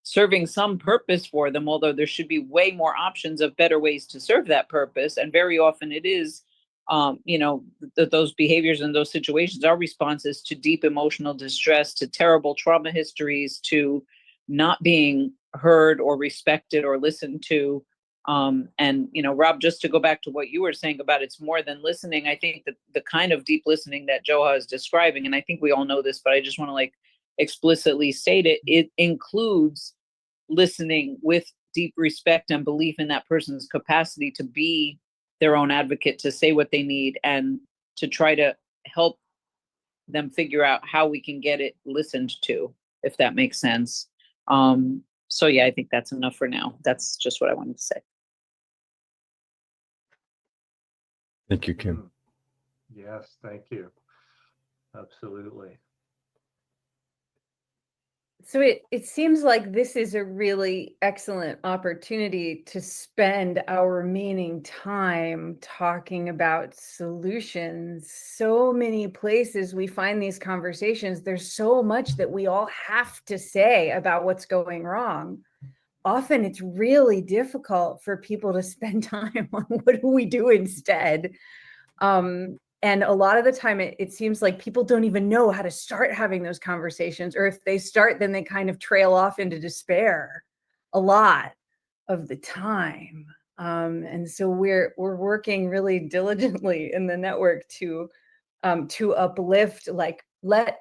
serving some purpose for them, although there should be way more options of better ways to serve that purpose. And very often it is, those behaviors and those situations are responses to deep emotional distress, to terrible trauma histories, to not being heard or respected or listened to. And, Rob, just to go back to what you were saying about it's more than listening, I think that the kind of deep listening that Joha is describing, and I think we all know this, but I just want to explicitly state it, it includes listening with deep respect and belief in that person's capacity to be their own advocate, to say what they need, and to try to help them figure out how we can get it listened to, if that makes sense. So yeah, I think that's enough for now. That's just what I wanted to say. Thank you, Kim. Yes, thank you. Absolutely. So it seems like this is a really excellent opportunity to spend our remaining time talking about solutions. So many places we find these conversations, there's so much that we all have to say about what's going wrong. Often it's really difficult for people to spend time on what do we do instead. And a lot of the time it seems like people don't even know how to start having those conversations, or if they start, then they kind of trail off into despair a lot of the time. And so we're working really diligently in the network to uplift,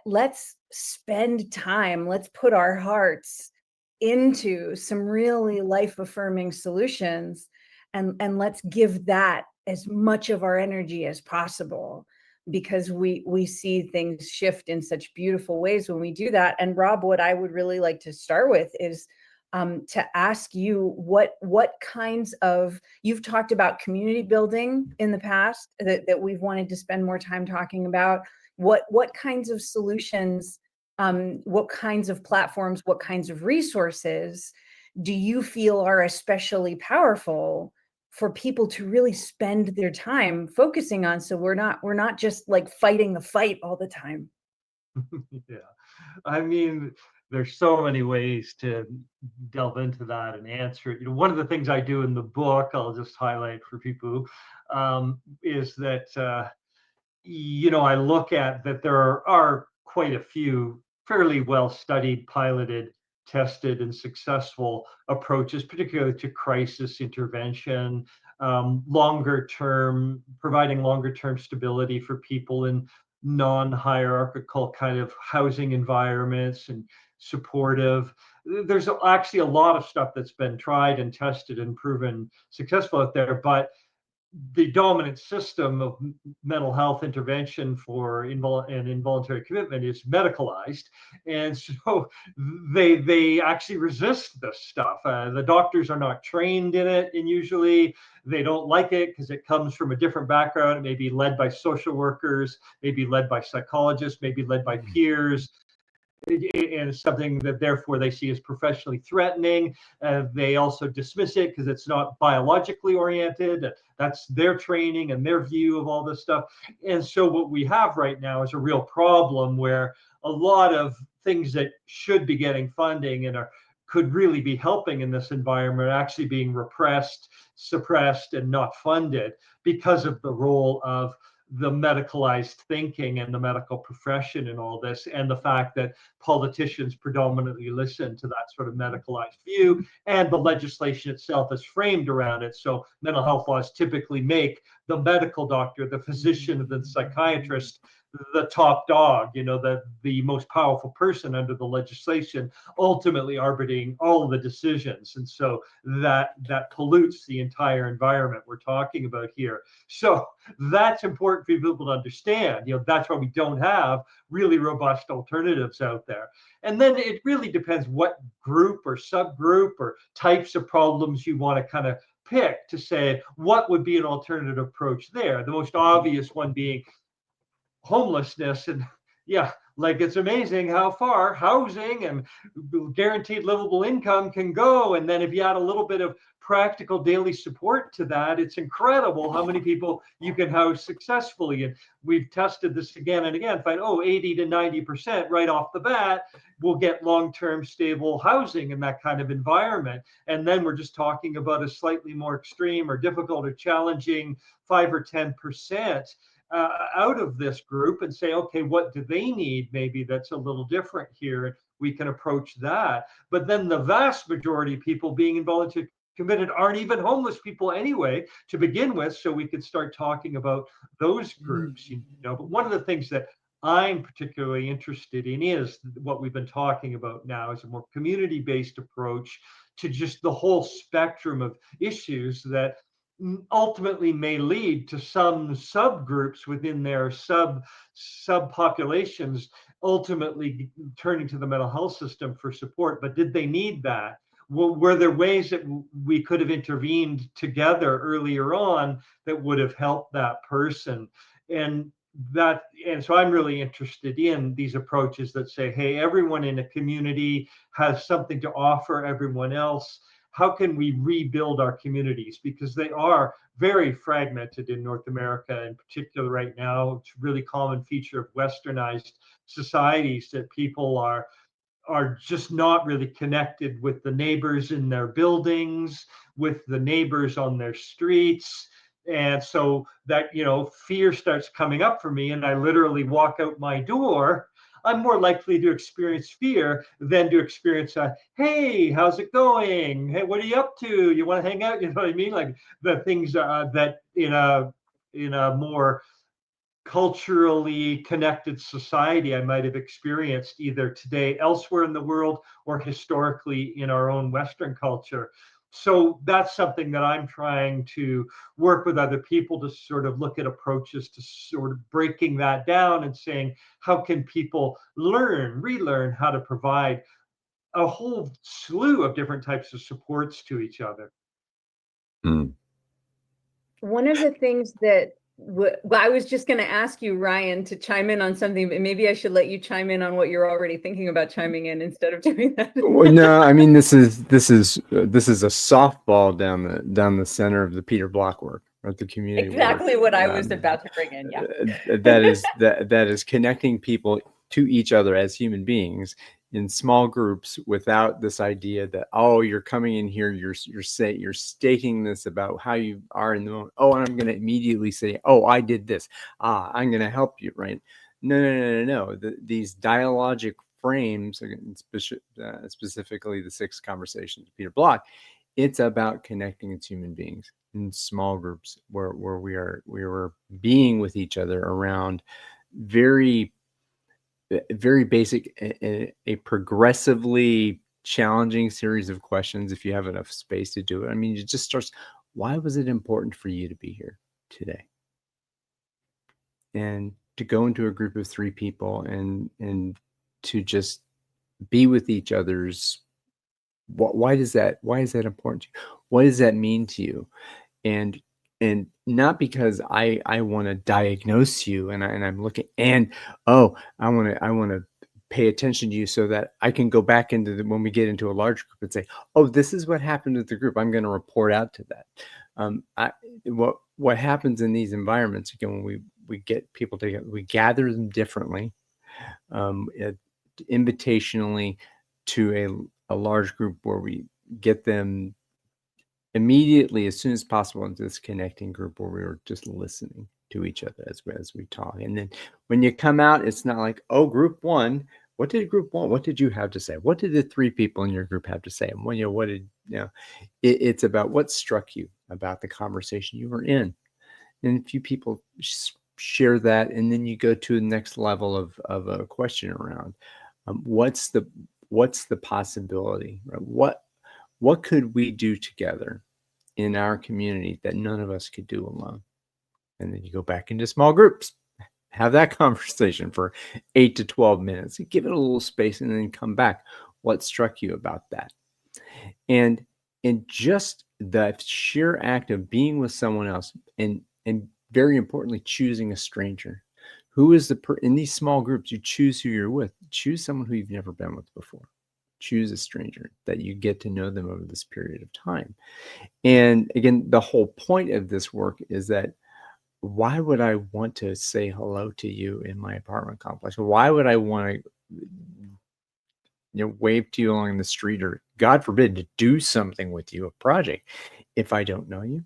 let's spend time, let's put our hearts into some really life affirming solutions, and let's give that as much of our energy as possible, because we see things shift in such beautiful ways when we do that. And Rob, what I would really like to start with is to ask you what kinds of, you've talked about community building in the past that we've wanted to spend more time talking about. What kinds of solutions, what kinds of platforms, what kinds of resources do you feel are especially powerful for people to really spend their time focusing on, so we're not just fighting the fight all the time? Yeah, I mean, there's so many ways to delve into that and answer it. One of the things I do in the book, I'll just highlight for people, is that I look at that there are quite a few fairly well studied, piloted, tested, and successful approaches, particularly to crisis intervention, providing longer term stability for people in non-hierarchical kind of housing environments and supportive. There's actually a lot of stuff that's been tried and tested and proven successful out there, but the dominant system of mental health intervention for involuntary commitment is medicalized, and so they actually resist this stuff. The doctors are not trained in it, and usually they don't like it because it comes from a different background. It may be led by social workers, maybe led by psychologists, maybe led by peers, and something that therefore they see as professionally threatening. They also dismiss it because it's not biologically oriented. That's their training and their view of all this stuff. And so what we have right now is a real problem where a lot of things that should be getting funding and could really be helping in this environment are actually being repressed, suppressed, and not funded because of the role of the medicalized thinking and the medical profession and all this, and the fact that politicians predominantly listen to that sort of medicalized view, and the legislation itself is framed around it. So mental health laws typically make the medical doctor, the physician, the psychiatrist, the top dog, the most powerful person under the legislation, ultimately arbitrating all of the decisions. And so that pollutes the entire environment we're talking about here. So that's important for people to understand. That's why we don't have really robust alternatives out there. And then it really depends what group or subgroup or types of problems you want to kind of pick to say what would be an alternative approach there. The most obvious one being homelessness. And it's amazing how far housing and guaranteed livable income can go. And then if you add a little bit of practical daily support to that, it's incredible how many people you can house successfully. And we've tested this again and again, find 80 to 90% right off the bat will get long-term stable housing in that kind of environment. And then we're just talking about a slightly more extreme or difficult or challenging 5 or 10% out of this group, and say, okay, what do they need? Maybe that's a little different here, and we can approach that. But then the vast majority of people being involuntarily committed aren't even homeless people anyway to begin with, so we could start talking about those groups. But one of the things that I'm particularly interested in is what we've been talking about now, is a more community-based approach to just the whole spectrum of issues that ultimately may lead to some subgroups within their subpopulations ultimately turning to the mental health system for support. But did they need that? Were there ways that we could have intervened together earlier on that would have helped that person? And so I'm really interested in these approaches that say, hey, everyone in a community has something to offer everyone else. How can we rebuild our communities? Because they are very fragmented in North America in particular right now. It's a really common feature of westernized societies that people are just not really connected with the neighbors in their buildings, with the neighbors on their streets. And so that, fear starts coming up for me, and I literally walk out my door, I'm more likely to experience fear than to experience hey, how's it going? Hey, what are you up to? You want to hang out? You know what I mean? Like the things that in a more culturally connected society I might have experienced either today elsewhere in the world or historically in our own Western culture. So that's something that I'm trying to work with other people to sort of look at approaches to sort of breaking that down and saying, how can people relearn how to provide a whole slew of different types of supports to each other. One of the things that I was just going to ask you, Ryan, to chime in on something, but maybe I should let you chime in on what you're already thinking about chiming in instead of doing that. Well, no, I mean this is a softball down the center of the Peter Block work, right? The community Exactly work. what I was about to bring in. Yeah, that is connecting people to each other as human beings in small groups without this idea that, oh, you're coming in here, you're stating this about how you are in the moment. Oh, and I'm going to immediately say, oh, I did this. I'm going to help you, right? No. These dialogic frames, specifically the 6 conversations of Peter Block, it's about connecting as human beings in small groups where we are being with each other around very very basic, a progressively challenging series of questions if you have enough space to do it. I mean, it just starts, why was it important for you to be here today? And to go into a group of 3 people and to just be with each other's, why is that important to you? What does that mean to you? And not because I want to diagnose you and I'm looking and oh, I want to pay attention to you so that I can go back into when we get into a large group and say, oh, this is what happened with the group. I'm going to report out to that. What happens in these environments, again, when we get people together, we gather them differently, invitationally to a large group where we get them immediately as soon as possible into this connecting group where we were just listening to each other as we talk. And then when you come out, it's not like, oh, group 1, what did you have to say? What did the 3 people in your group have to say? And when it's about what struck you about the conversation you were in. And a few people share that, and then you go to the next level of a question around what's the possibility, right? What could we do together in our community that none of us could do alone? And then you go back into small groups, have that conversation for 8 to 12 minutes, give it a little space, and then come back. What struck you about that? And just the sheer act of being with someone else, and very importantly, choosing a stranger. Who is in these small groups, you choose who you're with. Choose someone who you've never been with before. Choose a stranger that you get to know them over this period of time. And again, the whole point of this work is that why would I want to say hello to you in my apartment complex? Why would I want to wave to you along the street, or God forbid to do something with you, a project, if I don't know you,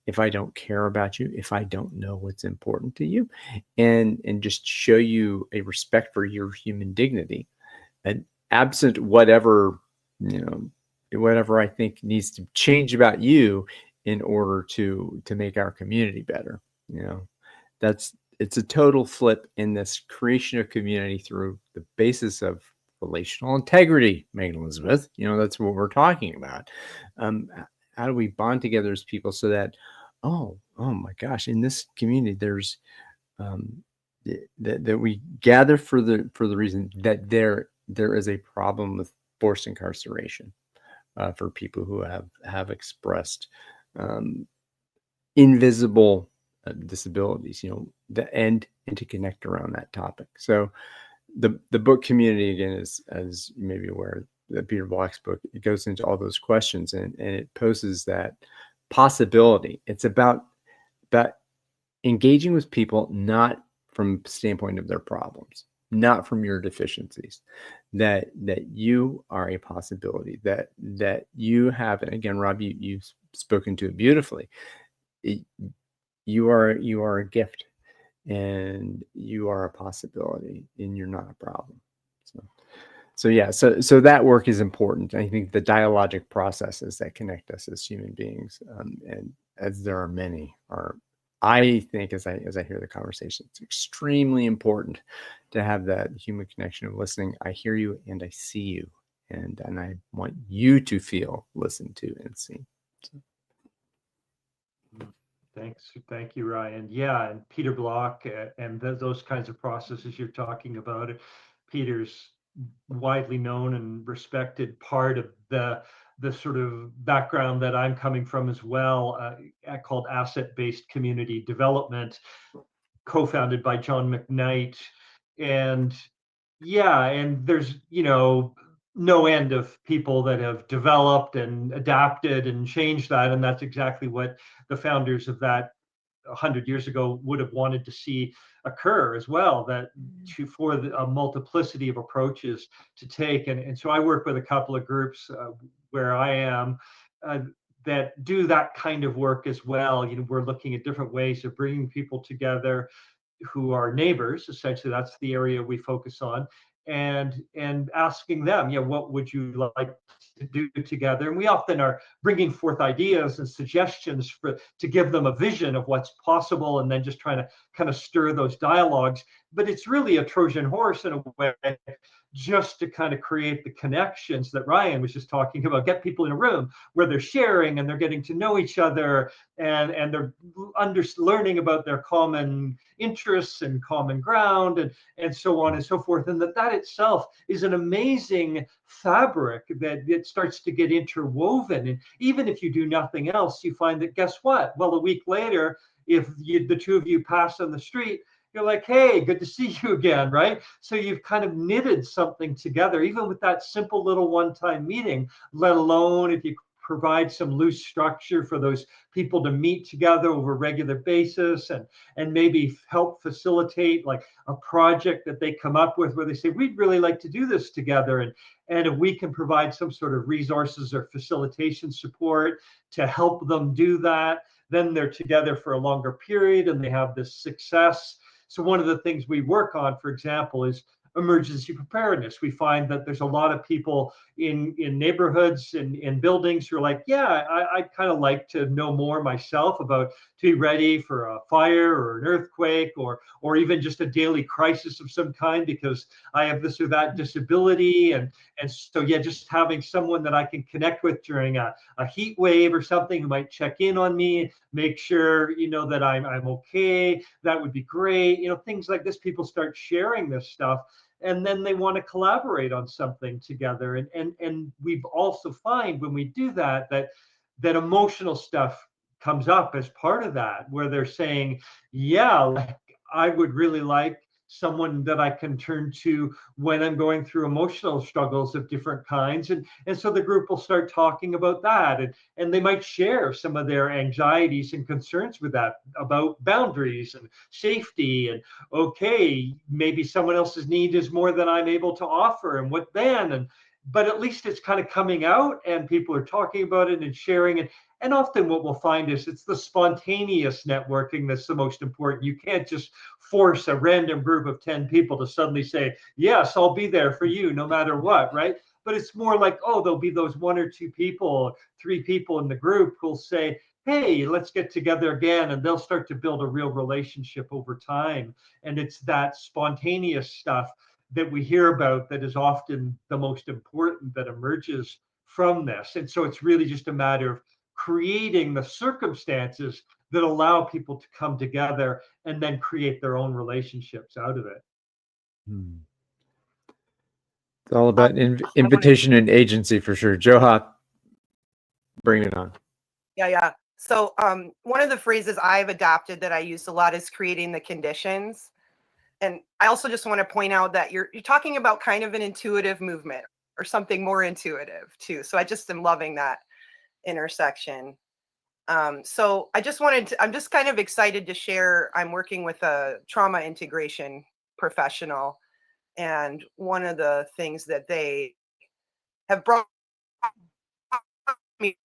if I don't care about you, if I don't know what's important to you, and just show you a respect for your human dignity, and absent whatever I think needs to change about you in order to make our community better. It's a total flip in this creation of community through the basis of relational integrity, Megan Elizabeth. That's what we're talking about. How do we bond together as people so that, oh my gosh, in this community, there's that we gather for the reason that there is a problem with forced incarceration for people who have expressed invisible disabilities, and to connect around that topic. So the book community, again, is, as you may be aware, Peter Block's book, it goes into all those questions and it poses that possibility. It's about engaging with people not from the standpoint of their problems, not from your deficiencies, that you are a possibility, that you have, and again, Rob, you've spoken to it beautifully. You are a gift, and you are a possibility, and you're not a problem. So that work is important. I think the dialogic processes that connect us as human beings, and as there are many, I think as I hear the conversation, it's extremely important to have that human connection of listening. I hear you and I see you, and I want you to feel listened to and seen. So. Thank you, Ryan. Yeah, and Peter Block and those kinds of processes you're talking about. Peter's widely known and respected part of the sort of background that I'm coming from as well, called asset-based community development, co-founded by John McKnight. And yeah, and there's no end of people that have developed and adapted and changed that, and that's exactly what the founders of that 100 years ago would have wanted to see occur as well, that for a multiplicity of approaches to take. And so I work with a couple of groups where I am that do that kind of work as well. We're looking at different ways of bringing people together who are neighbors. Essentially, that's the area we focus on, and asking them, what would you like to to do together. And we often are bringing forth ideas and suggestions to give them a vision of what's possible, and then just trying to kind of stir those dialogues. But it's really a Trojan horse in a way, just to kind of create the connections that Ryan was just talking about, get people in a room where they're sharing and they're getting to know each other, and they're learning about their common interests and common ground, and so on and so forth. And that itself is an amazing fabric that it starts to get interwoven. And even if you do nothing else, you find that, guess what? Well, a week later, if the two of you pass on the street, you're like, hey, good to see you again, right? So you've kind of knitted something together, even with that simple little one-time meeting, let alone if you provide some loose structure for those people to meet together over a regular basis, and maybe help facilitate like a project that they come up with where they say, we'd really like to do this together. And if we can provide some sort of resources or facilitation support to help them do that, then they're together for a longer period and they have this success. So one of the things we work on, for example, is emergency preparedness. We find that there's a lot of people in neighborhoods and in buildings who are like, yeah, I'd kind of like to know more myself about to be ready for a fire or an earthquake, or even just a daily crisis of some kind, because I have this or that disability. And so, yeah, just having someone that I can connect with during a heat wave or something, who might check in on me, make sure, that I'm okay, that would be great. Things like this, people start sharing this stuff, and then they want to collaborate on something together. And we've also find when we do that emotional stuff comes up as part of that, where they're saying, yeah, like, I would really like someone that I can turn to when I'm going through emotional struggles of different kinds. And so the group will start talking about that, and they might share some of their anxieties and concerns with that, about boundaries and safety, and okay, maybe someone else's need is more than I'm able to offer, and what then? But at least it's kind of coming out and people are talking about it and sharing it. And often what we'll find is it's the spontaneous networking that's the most important. You can't just force a random group of 10 people to suddenly say, yes, I'll be there for you no matter what, right? But it's more like, oh, there'll be those 1 or 2 people, 3 people in the group who'll say, hey, let's get together again. And they'll start to build a real relationship over time. And it's that spontaneous stuff that we hear about that is often the most important that emerges from this. And so it's really just a matter of creating the circumstances that allow people to come together and then create their own relationships out of it. It's all about invitation and agency for sure. Johanna, bring it on. Yeah. So one of the phrases I've adopted that I use a lot is creating the conditions. And I also just want to point out that you're talking about kind of an intuitive movement, or something more intuitive too. So I just am loving that intersection. So I'm just kind of excited to share, I'm working with a trauma integration professional. And one of the things that they have brought me,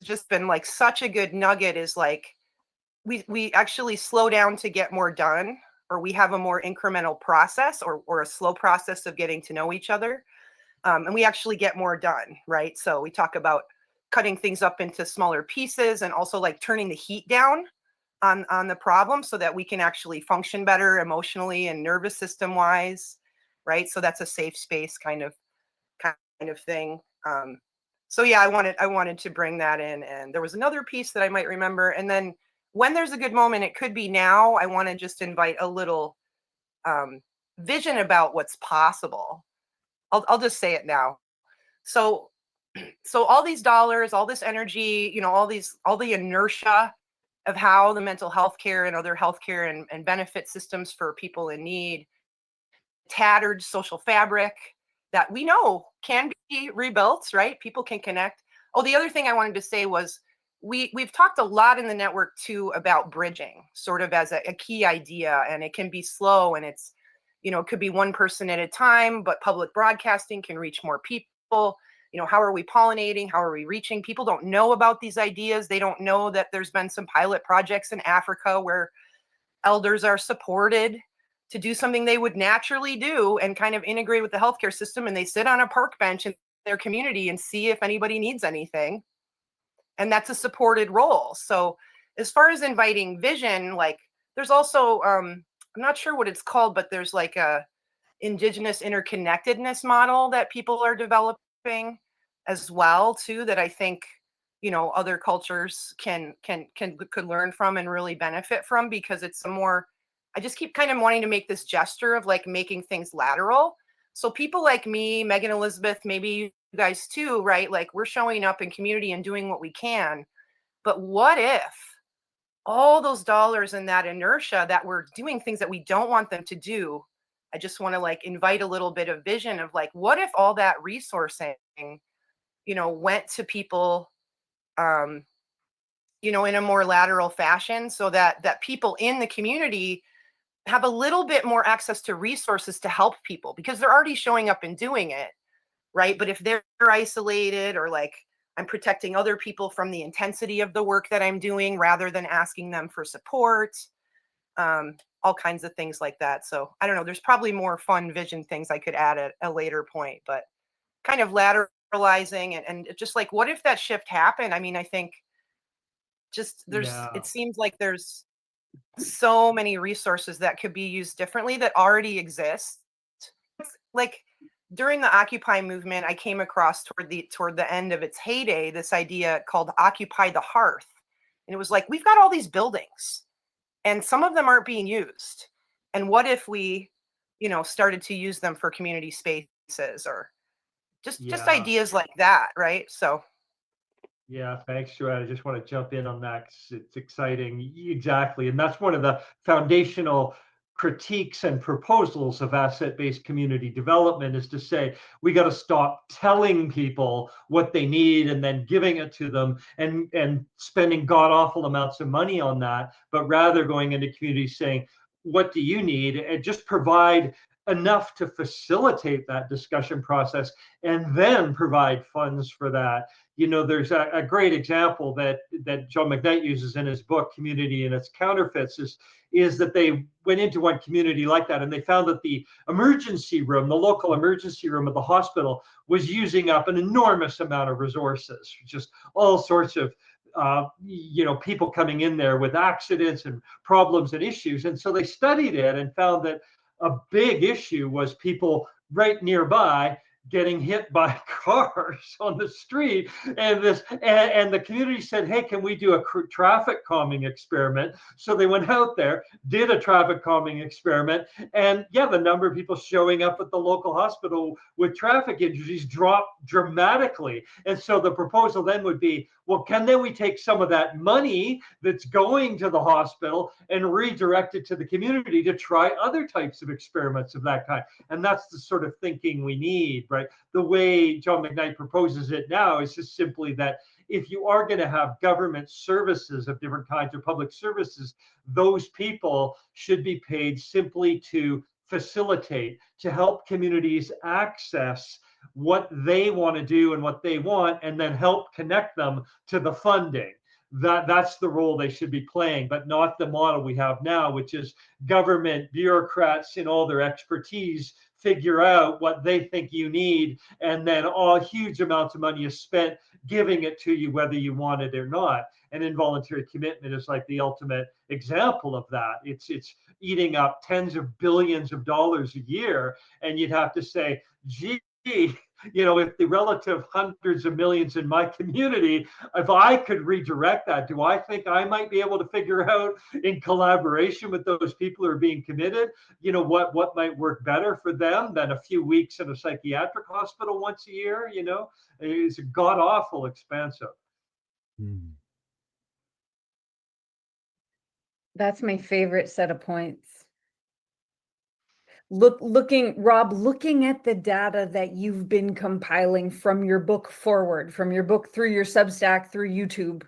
just been like such a good nugget, is like, we actually slow down to get more done, or we have a more incremental process, or a slow process of getting to know each other. And we actually get more done, right? So we talk about cutting things up into smaller pieces, and also like turning the heat down on the problem so that we can actually function better emotionally and nervous system wise, right? So that's a safe space kind of thing. So yeah, I wanted to bring that in. And there was another piece that I might remember. And then when there's a good moment, it could be now. I want to just invite a little vision about what's possible. I'll just say it now. So all these dollars, all this energy, all the inertia of how the mental health care and other healthcare and benefit systems for people in need, tattered social fabric that we know can be rebuilt, right? People can connect. Oh, the other thing I wanted to say was we've talked a lot in the network too about bridging, sort of as a key idea, and it can be slow, and it's, it could be one person at a time, but public broadcasting can reach more people. How are we pollinating? How are we reaching? People don't know about these ideas. They don't know that there's been some pilot projects in Africa where elders are supported to do something they would naturally do and kind of integrate with the healthcare system. And they sit on a park bench and their community and see if anybody needs anything. And that's a supported role. So as far as inviting vision, like there's also, I'm not sure what it's called, but there's like a indigenous interconnectedness model that people are developing as well too, that I think, you know, other cultures could learn from and really benefit from, because it's a more, I just keep kind of wanting to make this gesture of like making things lateral. So people like me, Megan, Elizabeth, maybe you guys too, right? Like we're showing up in community and doing what we can. But what if all those dollars and that inertia that we're doing things that we don't want them to do? I just want to like invite a little bit of vision of like, what if all that resourcing, you know, went to people, you know, in a more lateral fashion, so that people in the community have a little bit more access to resources to help people, because they're already showing up and doing it, right? But if they're isolated, or like I'm protecting other people from the intensity of the work that I'm doing rather than asking them for support, all kinds of things like that. So I don't know, there's probably more fun vision things I could add at a later point, but kind of lateralizing and just like, what if that shift happened? I mean, I think just it seems like there's so many resources that could be used differently that already exist. Like during the Occupy movement, I came across toward the end of its heyday, this idea called Occupy the Hearth. And it was like, we've got all these buildings and some of them aren't being used. And what if we, you know, started to use them for community spaces, or just ideas like that, right? So yeah, thanks, Joanna. I just want to jump in on that 'cause it's exciting. Exactly. And that's one of the foundational critiques and proposals of asset-based community development, is to say, we got to stop telling people what they need and then giving it to them and spending god-awful amounts of money on that, but rather going into communities saying, what do you need? And just provide enough to facilitate that discussion process, and then provide funds for that. You know, there's a great example that John McKnight uses in his book, Community and Its Counterfeits, is that they went into one community like that, and they found that the emergency room, the local emergency room of the hospital, was using up an enormous amount of resources, just all sorts of you know, people coming in there with accidents and problems and issues. And so they studied it and found that a big issue was people right nearby getting hit by cars on the street, and the community said, hey, can we do a traffic calming experiment? So they went out there, did a traffic calming experiment, and yeah, the number of people showing up at the local hospital with traffic injuries dropped dramatically. And so the proposal then would be, well, then we take some of that money that's going to the hospital and redirect it to the community to try other types of experiments of that kind? And that's the sort of thinking we need, right? The way John McKnight proposes it now is just simply that if you are going to have government services of different kinds, or public services, those people should be paid simply to facilitate, to help communities access what they want to do and what they want, and then help connect them to the funding. That's the role they should be playing, but not the model we have now, which is government bureaucrats in all their expertise figure out what they think you need, and then all huge amounts of money is spent giving it to you whether you want it or not. And involuntary commitment is like the ultimate example of that. It's eating up tens of billions of dollars a year, and you'd have to say, gee, you know, if the relative hundreds of millions in my community, if I could redirect that, do I think I might be able to figure out, in collaboration with those people who are being committed, you know, what might work better for them than a few weeks in a psychiatric hospital once a year? You know, it's god awful expensive. That's my favorite set of points. Rob, looking at the data that you've been compiling from your book forward, from your book through your Substack, through YouTube,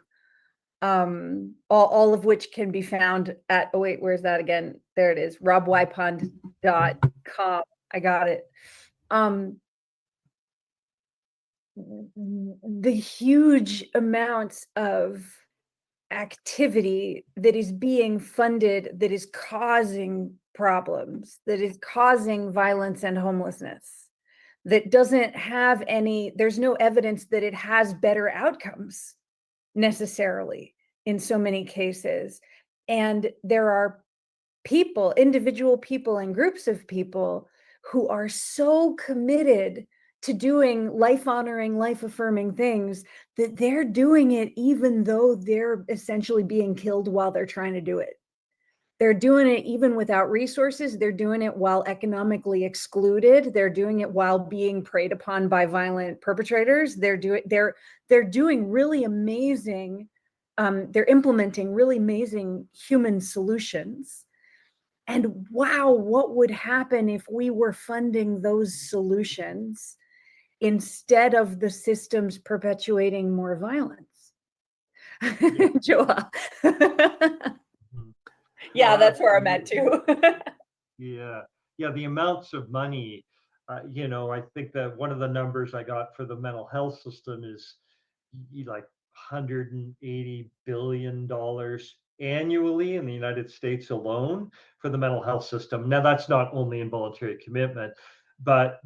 all of which can be found at, oh wait, where's that again? There it is, robwipond.com. I got it. The huge amounts of activity that is being funded, that is causing problems, that is causing violence and homelessness, that doesn't have any, there's no evidence that it has better outcomes necessarily in so many cases. And there are people, individual people and groups of people who are so committed to doing life-honoring, life-affirming things that they're doing it even though they're essentially being killed while they're trying to do it. They're doing it even without resources. They're doing it while economically excluded. They're doing it while being preyed upon by violent perpetrators. They're doing really amazing, they're implementing really amazing human solutions. And wow, what would happen if we were funding those solutions instead of the systems perpetuating more violence? Yeah. Joa. Mhm. Yeah, No, that's where I'm at too. Yeah, yeah, the amounts of money, I think that one of the numbers I got for the mental health system is like $180 billion annually in the United States alone for the mental health system. Now, that's not only involuntary commitment, but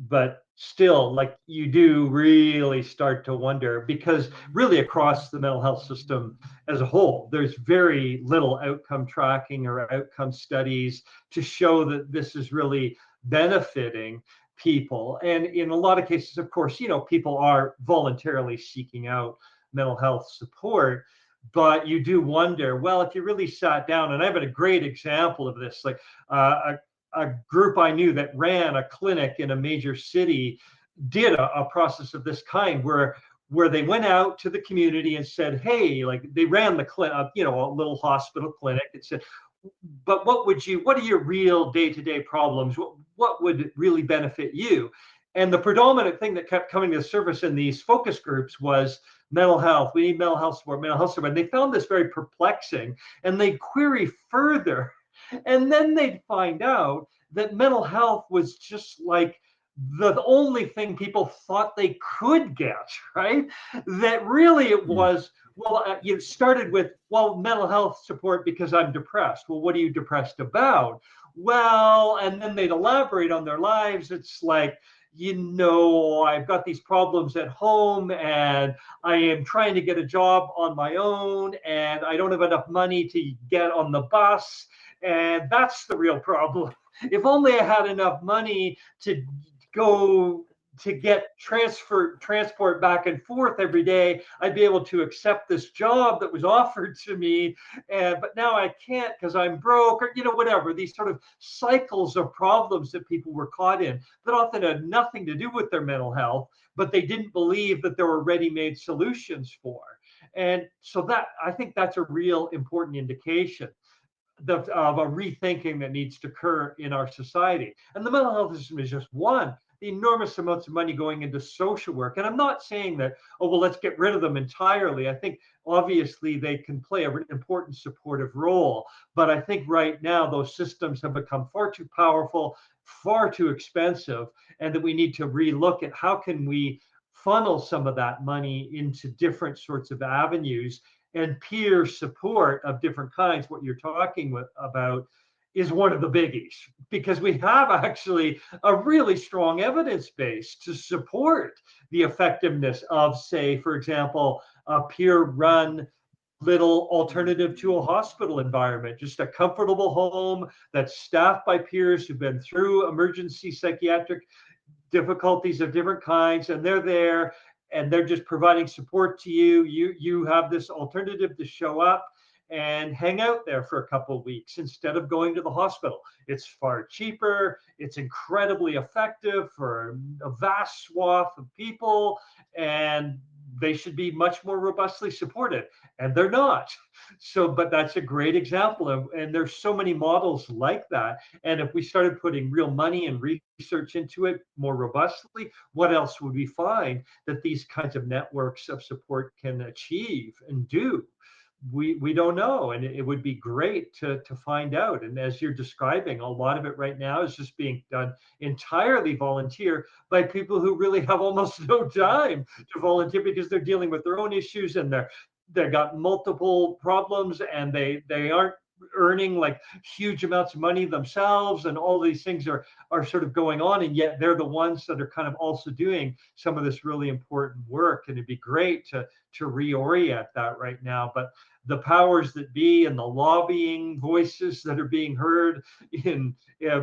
still, like, you do really start to wonder, because really across the mental health system as a whole, there's very little outcome tracking or outcome studies to show that this is really benefiting people. And in a lot of cases, of course, people are voluntarily seeking out mental health support. But you do wonder, well, if you really sat down, and I have a great example of this, like a group I knew that ran a clinic in a major city did a process of this kind where they went out to the community and said, hey, like, they ran the clinic, a little hospital clinic, and said, but what are your real day-to-day problems? What would really benefit you? And the predominant thing that kept coming to the surface in these focus groups was mental health. We need mental health support, mental health support. And they found this very perplexing, and they query further. And then they'd find out that mental health was just like the only thing people thought they could get, right? That really it was, well, you started with, well, mental health support because I'm depressed. Well, what are you depressed about? Well, and then they'd elaborate on their lives. It's like, I've got these problems at home, and I am trying to get a job on my own, and I don't have enough money to get on the bus. And that's the real problem. If only I had enough money to go to get transport back and forth every day, I'd be able to accept this job that was offered to me. But now I can't because I'm broke, or whatever. These sort of cycles of problems that people were caught in that often had nothing to do with their mental health, but they didn't believe that there were ready-made solutions for. And so that, I think that's a real important indication of a rethinking that needs to occur in our society. And the mental health system is just one. The enormous amounts of money going into social work. And I'm not saying that, oh, well, let's get rid of them entirely. I think obviously they can play an important supportive role. But I think right now those systems have become far too powerful, far too expensive, and that we need to relook at how can we funnel some of that money into different sorts of avenues. And peer support of different kinds, what you're talking about, is one of the biggies, because we have actually a really strong evidence base to support the effectiveness of, say, for example, a peer-run little alternative to a hospital environment, just a comfortable home that's staffed by peers who've been through emergency psychiatric difficulties of different kinds, and they're there and they're just providing support to you. You have this alternative to show up and hang out there for a couple of weeks instead of going to the hospital. It's far cheaper. It's incredibly effective for a vast swath of people, and they should be much more robustly supported, and they're not. So, but that's a great example of, and there's so many models like that. And if we started putting real money and research into it more robustly, what else would we find that these kinds of networks of support can achieve and do? We don't know, and it would be great to find out. And as you're describing, a lot of it right now is just being done entirely volunteer by people who really have almost no time to volunteer, because they're dealing with their own issues, and they've got multiple problems, and they aren't earning like huge amounts of money themselves, and all these things are sort of going on, and yet they're the ones that are kind of also doing some of this really important work. And it'd be great to reorient that right now. But the powers that be and the lobbying voices that are being heard in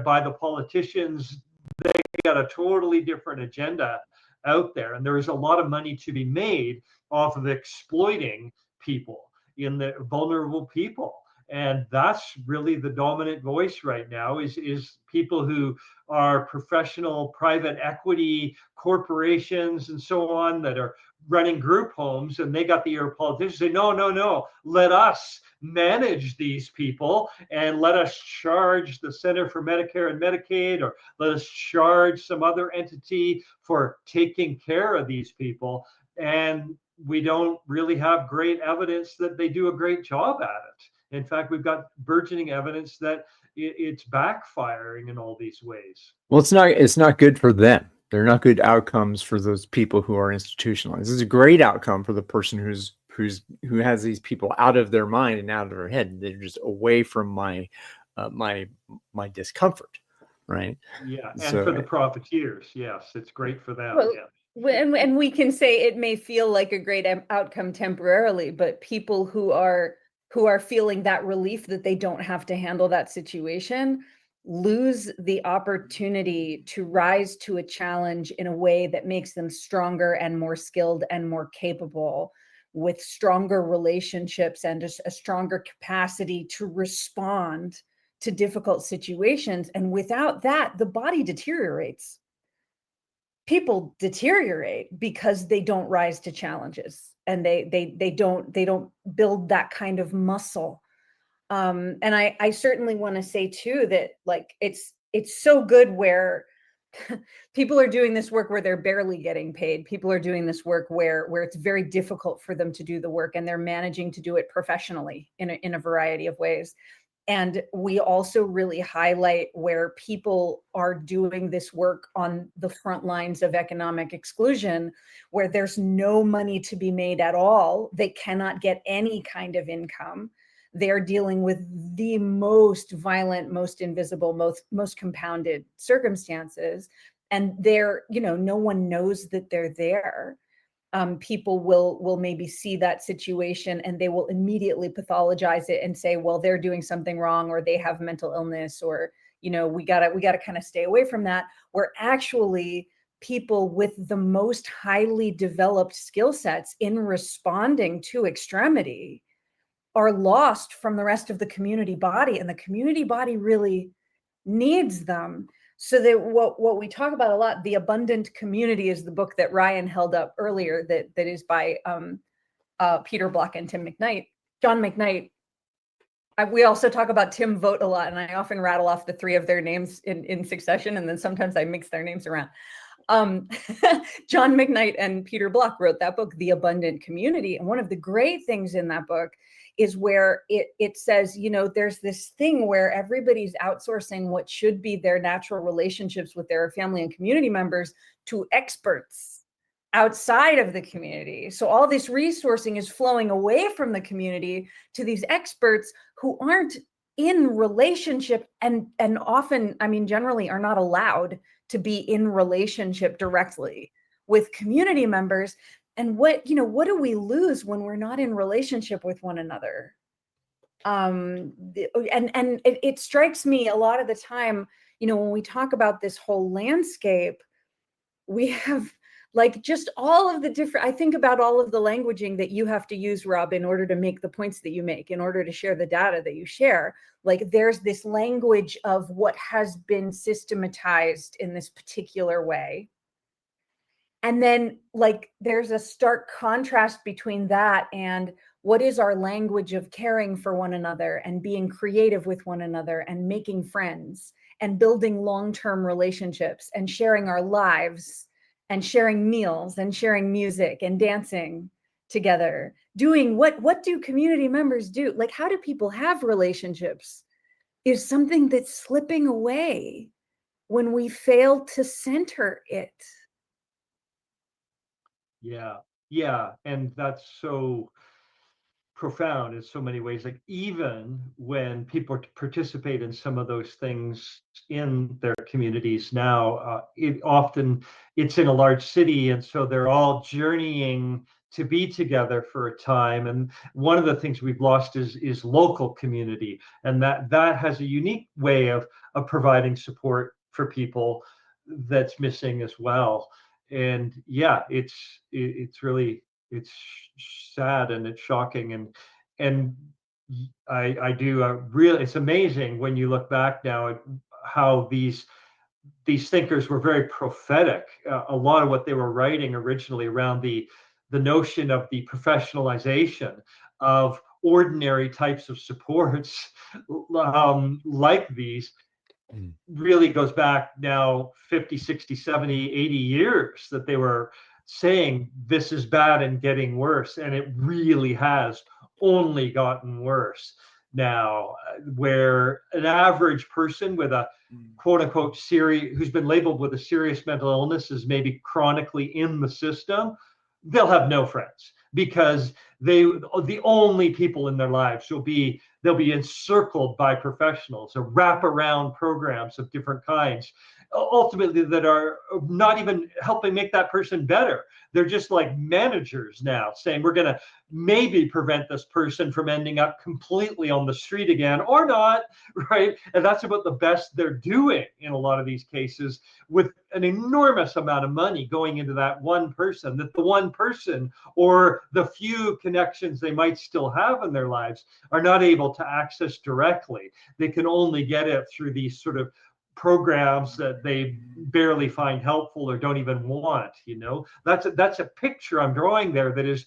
by the politicians, they got a totally different agenda out there, and there is a lot of money to be made off of exploiting people, in the vulnerable people. And that's really the dominant voice right now, is people who are professional private equity corporations and so on that are running group homes, and they got the ear of politicians say, no, no, no, let us manage these people, and let us charge the Center for Medicare and Medicaid, or let us charge some other entity for taking care of these people. And we don't really have great evidence that they do a great job at it. In fact, we've got burgeoning evidence that it's backfiring in all these ways. Well, it's not good for them. They're not good outcomes for those people who are institutionalized. This is a great outcome for the person who has these people out of their mind and out of their head. They're just away from my discomfort, right? Yeah, and So, for the profiteers, yes, it's great for them. Well, Yeah. and we can say it may feel like a great outcome temporarily, but people who are feeling that relief that they don't have to handle that situation lose the opportunity to rise to a challenge in a way that makes them stronger and more skilled and more capable, with stronger relationships and a stronger capacity to respond to difficult situations. And without that, the body deteriorates. People deteriorate because they don't rise to challenges, and they don't build that kind of muscle. And I certainly want to say too that, like, it's so good where people are doing this work where they're barely getting paid. People are doing this work where it's very difficult for them to do the work, and they're managing to do it professionally in a variety of ways. And we also really highlight where people are doing this work on the front lines of economic exclusion, where there's no money to be made at all. They cannot get any kind of income. They're dealing with the most violent, most invisible, most compounded circumstances. And no one knows that they're there. People will maybe see that situation and they will immediately pathologize it and say, well, they're doing something wrong, or they have mental illness, or we gotta kind of stay away from that. Where actually people with the most highly developed skill sets in responding to extremity are lost from the rest of the community body, and the community body really needs them. So that what we talk about a lot, The Abundant Community, is the book that Ryan held up earlier, that is by Peter Block and John McKnight. We also talk about Tim Vogt a lot, and I often rattle off the three of their names in succession, and then sometimes I mix their names around. John McKnight and Peter Block wrote that book, The Abundant Community. And one of the great things in that book is where it says, there's this thing where everybody's outsourcing what should be their natural relationships with their family and community members to experts outside of the community. So all this resourcing is flowing away from the community to these experts who aren't in relationship, and often, generally, are not allowed to be in relationship directly with community members. And what do we lose when we're not in relationship with one another? And it strikes me a lot of the time, when we talk about this whole landscape, we have like just all of the different, I think about all of the languaging that you have to use, Rob, in order to make the points that you make, in order to share the data that you share. Like, there's this language of what has been systematized in this particular way. And then, like, there's a stark contrast between that and what is our language of caring for one another and being creative with one another and making friends and building long-term relationships and sharing our lives and sharing meals and sharing music and dancing together. Doing what do community members do? Like, how do people have relationships is something that's slipping away when we fail to center it. Yeah, and that's so profound in so many ways. Like even when people participate in some of those things in their communities now, it's in a large city, and so they're all journeying to be together for a time. And one of the things we've lost is local community, and that has a unique way of providing support for people that's missing as well. And yeah, it's really, it's sad and it's shocking, and I do really, it's amazing when you look back now at how these thinkers were very prophetic. A lot of what they were writing originally around the notion of the professionalization of ordinary types of supports like these really goes back now 50, 60, 70, 80 years, that they were saying this is bad and getting worse. And it really has only gotten worse now, where an average person with a quote unquote serious, who's been labeled with a serious mental illness, is maybe chronically in the system, they'll have no friends, because the only people in their lives they'll be encircled by professionals or wraparound programs of different kinds, ultimately that are not even helping make that person better. They're just like managers now, saying we're going to maybe prevent this person from ending up completely on the street again, or not, right? And that's about the best they're doing in a lot of these cases, with an enormous amount of money going into that one person, that the one person or the few connections they might still have in their lives are not able to access directly. They can only get it through these sort of programs that they barely find helpful or don't even want. That's a picture I'm drawing there that is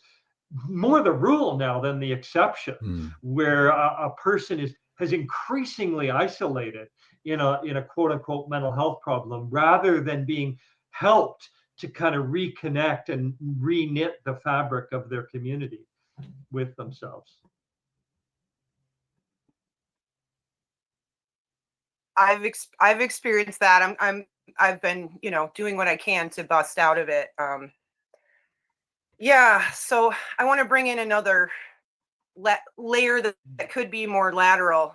more the rule now than the exception, where a person has increasingly isolated in a quote unquote mental health problem, rather than being helped to kind of reconnect and re-knit the fabric of their community with themselves. I've experienced that. I've been, doing what I can to bust out of it. Yeah, so I want to bring in another layer that could be more lateral.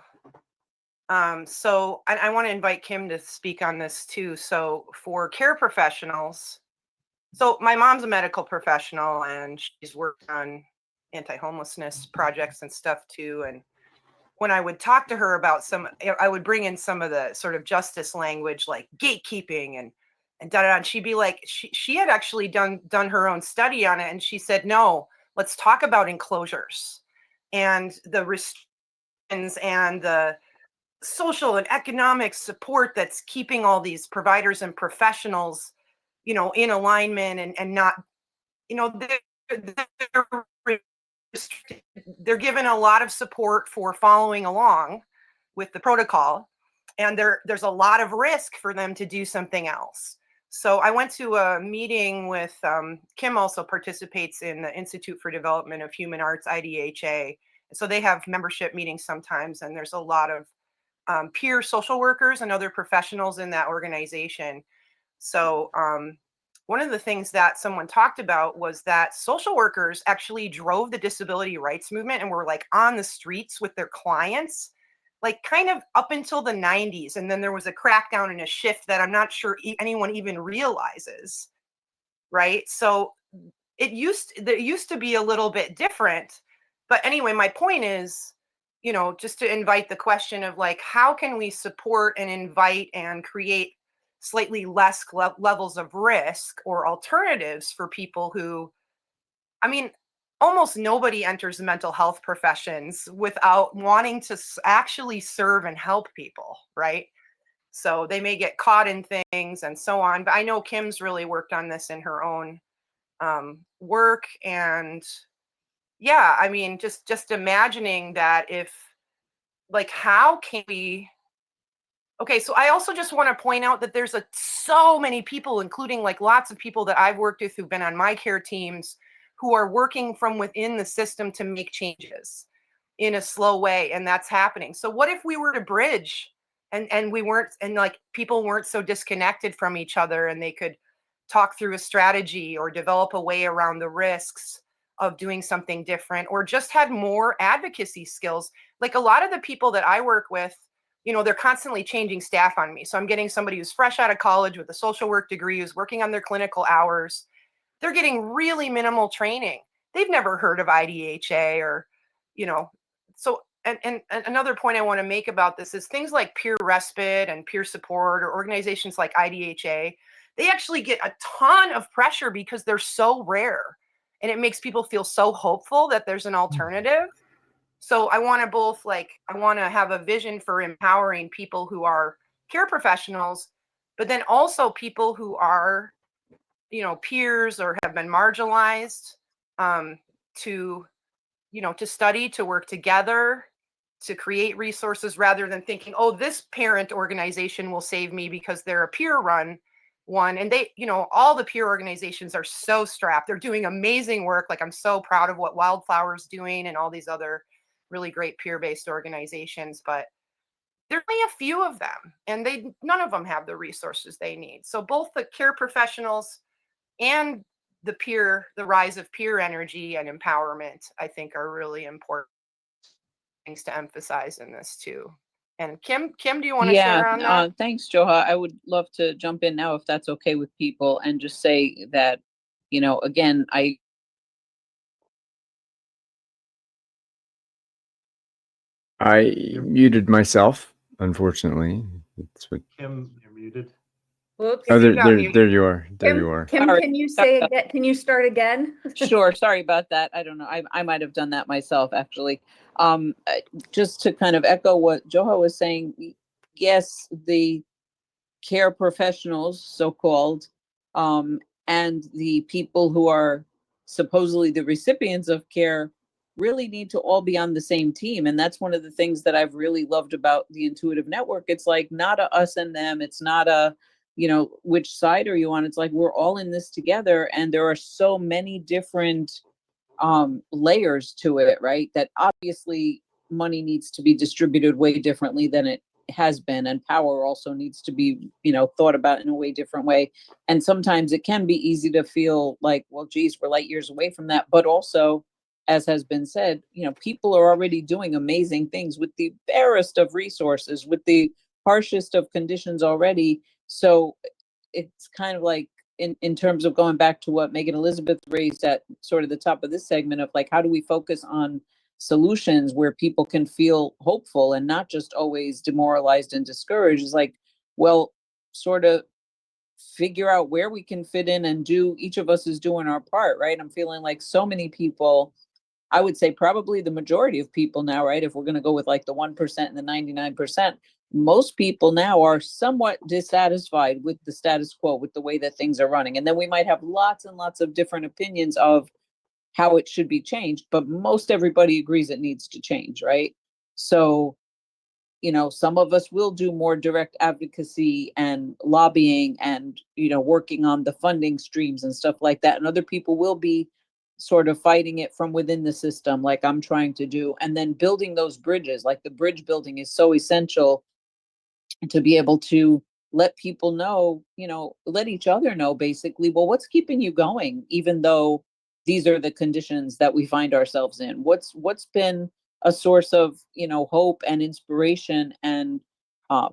So I want to invite Kim to speak on this too. So for care professionals, so my mom's a medical professional and she's worked on anti-homelessness projects and stuff too. And when I would talk to her about I would bring in some of the sort of justice language, like gatekeeping and da da da. And she'd be like, she had actually done her own study on it, and she said, no, let's talk about enclosures and the restrictions and the social and economic support that's keeping all these providers and professionals, in alignment and not, they're given a lot of support for following along with the protocol, and there's a lot of risk for them to do something else. So I went to a meeting with Kim, also participates in the Institute for Development of Human Arts, IDHA. So they have membership meetings sometimes, and there's a lot of peer social workers and other professionals in that organization. So one of the things that someone talked about was that social workers actually drove the disability rights movement and were like on the streets with their clients, like kind of up until the 90s. And then there was a crackdown and a shift that I'm not sure anyone even realizes, right? So there used to be a little bit different. But anyway, my point is, just to invite the question of like, how can we support and invite and create slightly less levels of risk or alternatives for people who, almost nobody enters the mental health professions without wanting to actually serve and help people, right? So they may get caught in things and so on. But I know Kim's really worked on this in her own work. And yeah, just imagining that if, like, how can we, okay, so I also just want to point out that there's so many people, including like lots of people that I've worked with who've been on my care teams, who are working from within the system to make changes in a slow way. And that's happening. So what if we were to bridge and we weren't, and like people weren't so disconnected from each other, and they could talk through a strategy or develop a way around the risks of doing something different, or just had more advocacy skills. Like a lot of the people that I work with, you know, they're constantly changing staff on me. So I'm getting somebody who's fresh out of college with a social work degree, who's working on their clinical hours. They're getting really minimal training. They've never heard of IDHA or, you know, so, and another point I want to make about this is things like peer respite and peer support, or organizations like IDHA, they actually get a ton of pressure because they're so rare. And it makes people feel so hopeful that there's an alternative. So I want to both, like, I want to have a vision for empowering people who are care professionals, but then also people who are, you know, peers or have been marginalized, to, you know, to study, to work together, to create resources, rather than thinking, oh, this parent organization will save me because they're a peer run one. And they, you know, all the peer organizations are so strapped. They're doing amazing work. Like, I'm so proud of what Wildflower's doing and all these other really great peer-based organizations, but there's only a few of them, and none of them have the resources they need. So both the care professionals and the rise of peer energy and empowerment, I think, are really important things to emphasize in this too. And Kim, do you want to share on that? Thanks, Joha. I would love to jump in now if that's okay with people, and just say that, you know, again, I muted myself, unfortunately. That's what... Kim, you're muted. Whoops. Oh, You got muted. there you are. There Kim, you are. Kim, Sorry. can you say again? Can you start again? Sure. Sorry about that. I don't know. I might have done that myself, actually. Just to kind of echo what Joha was saying, yes, the care professionals, so-called, and the people who are supposedly the recipients of care really need to all be on the same team. And that's one of the things that I've really loved about the Intuitive Network. It's like not a us and them. It's not a, you know, which side are you on? It's like we're all in this together, and there are so many different layers to it, right? That obviously money needs to be distributed way differently than it has been, and power also needs to be, you know, thought about in a way different way. And sometimes it can be easy to feel like, well, geez, we're light years away from that. But also, as has been said, you know, people are already doing amazing things with the barest of resources, with the harshest of conditions already. So it's kind of like, in terms of going back to what Megan Elizabeth raised at sort of the top of this segment, of like, how do we focus on solutions where people can feel hopeful and not just always demoralized and discouraged? Is like, well, sort of figure out where we can fit in and do, each of us is doing our part, right? I'm feeling like so many people, I would say probably the majority of people now, right? If we're going to go with like the 1% and the 99%, most people now are somewhat dissatisfied with the status quo, with the way that things are running. And then we might have lots and lots of different opinions of how it should be changed, but most everybody agrees it needs to change, right? So, you know, some of us will do more direct advocacy and lobbying and, you know, working on the funding streams and stuff like that. And other people will be sort of fighting it from within the system, like I'm trying to do. And then building those bridges, like the bridge building is so essential to be able to let people know, you know, let each other know basically, well, what's keeping you going, even though these are the conditions that we find ourselves in? What's been a source of, you know, hope and inspiration and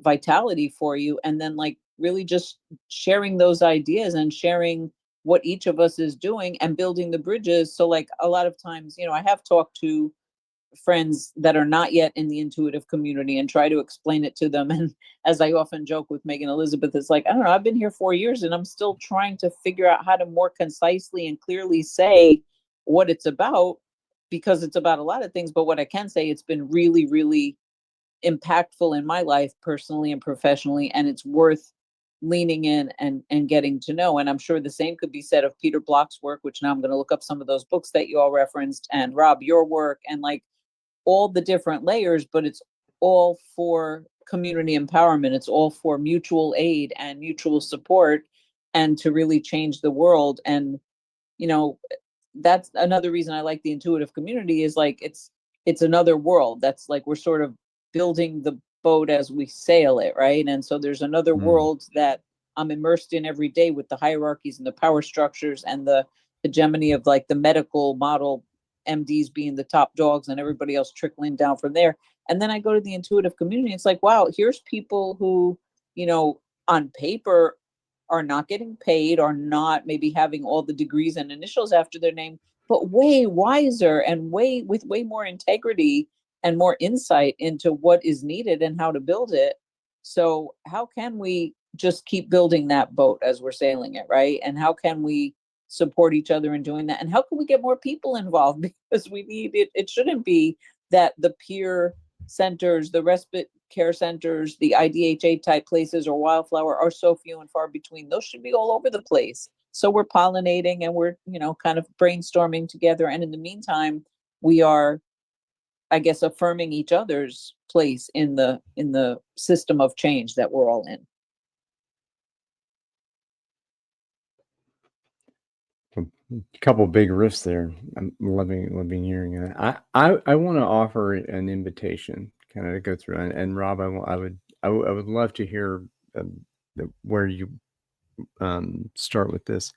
vitality for you? And then like really just sharing those ideas and sharing what each of us is doing and building the bridges. So like a lot of times, you know, I have talked to friends that are not yet in the intuitive community and try to explain it to them. And as I often joke with Megan Elizabeth, it's like, I don't know, I've been here 4 years and I'm still trying to figure out how to more concisely and clearly say what it's about, because it's about a lot of things. But what I can say, it's been really, really impactful in my life personally and professionally, and it's worth leaning in and getting to know. And I'm sure the same could be said of Peter Block's work, which now I'm going to look up some of those books that you all referenced, and Rob, your work, and like all the different layers, but it's all for community empowerment. It's all for mutual aid and mutual support, and to really change the world. And, you know, that's another reason I like the intuitive community, is like it's another world. That's like we're sort of building the boat as we sail it, right? And so there's another world that I'm immersed in every day, with the hierarchies and the power structures and the hegemony of like the medical model, MDs being the top dogs and everybody else trickling down from there. And then I go to the intuitive community. It's like, wow, here's people who, you know, on paper are not getting paid, are not maybe having all the degrees and initials after their name, but way wiser and with way more integrity and more insight into what is needed and how to build it. So how can we just keep building that boat as we're sailing it, right? And how can we support each other in doing that? And how can we get more people involved? Because we need it. It shouldn't be that the peer centers, the respite care centers, the IDHA type places or Wildflower are so few and far between. Those should be all over the place. So we're pollinating and we're, you know, kind of brainstorming together. And in the meantime, we are, I guess, affirming each other's place in the system of change that we're all in. A couple big riffs there. I'm loving hearing that. I want to offer an invitation, kind of to go through. And Rob, I would love to hear where you start with this.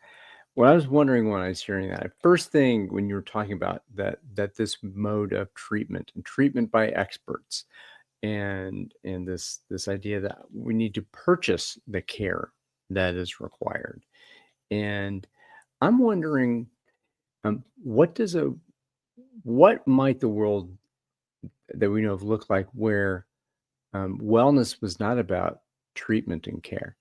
What I was wondering when I was hearing that, first thing when you were talking about that this mode of treatment and treatment by experts, and this idea that we need to purchase the care that is required, and I'm wondering, what might the world that we know of look like where wellness was not about treatment and care?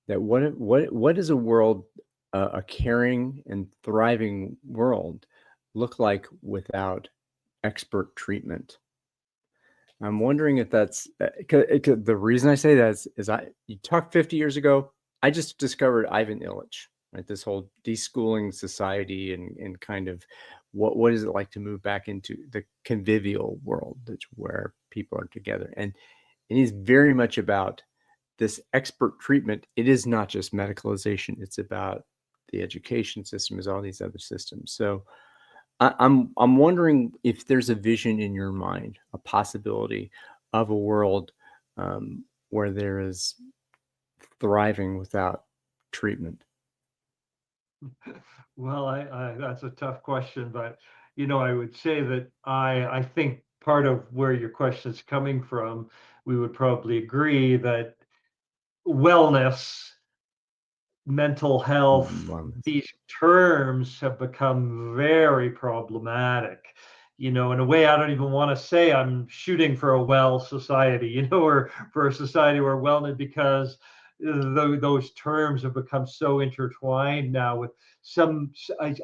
That what is a world, a caring and thriving world, look like without expert treatment? I'm wondering if that's the reason I say that is you talk 50 years ago. I just discovered Ivan Illich, right? This whole deschooling society and kind of what is it like to move back into the convivial world, that's where people are together. And he's very much about this expert treatment. It is not just medicalization. It's about the education system, is all these other systems. So I'm wondering if there's a vision in your mind, a possibility of a world where there is thriving without treatment. Well, I that's a tough question, but you know, I would say that I think part of where your question is coming from, we would probably agree that wellness, mental health, Wellness. these terms have become very problematic. You know, in a way, I don't even want to say I'm shooting for a well society, you know, or for a society where wellness, because those terms have become so intertwined now with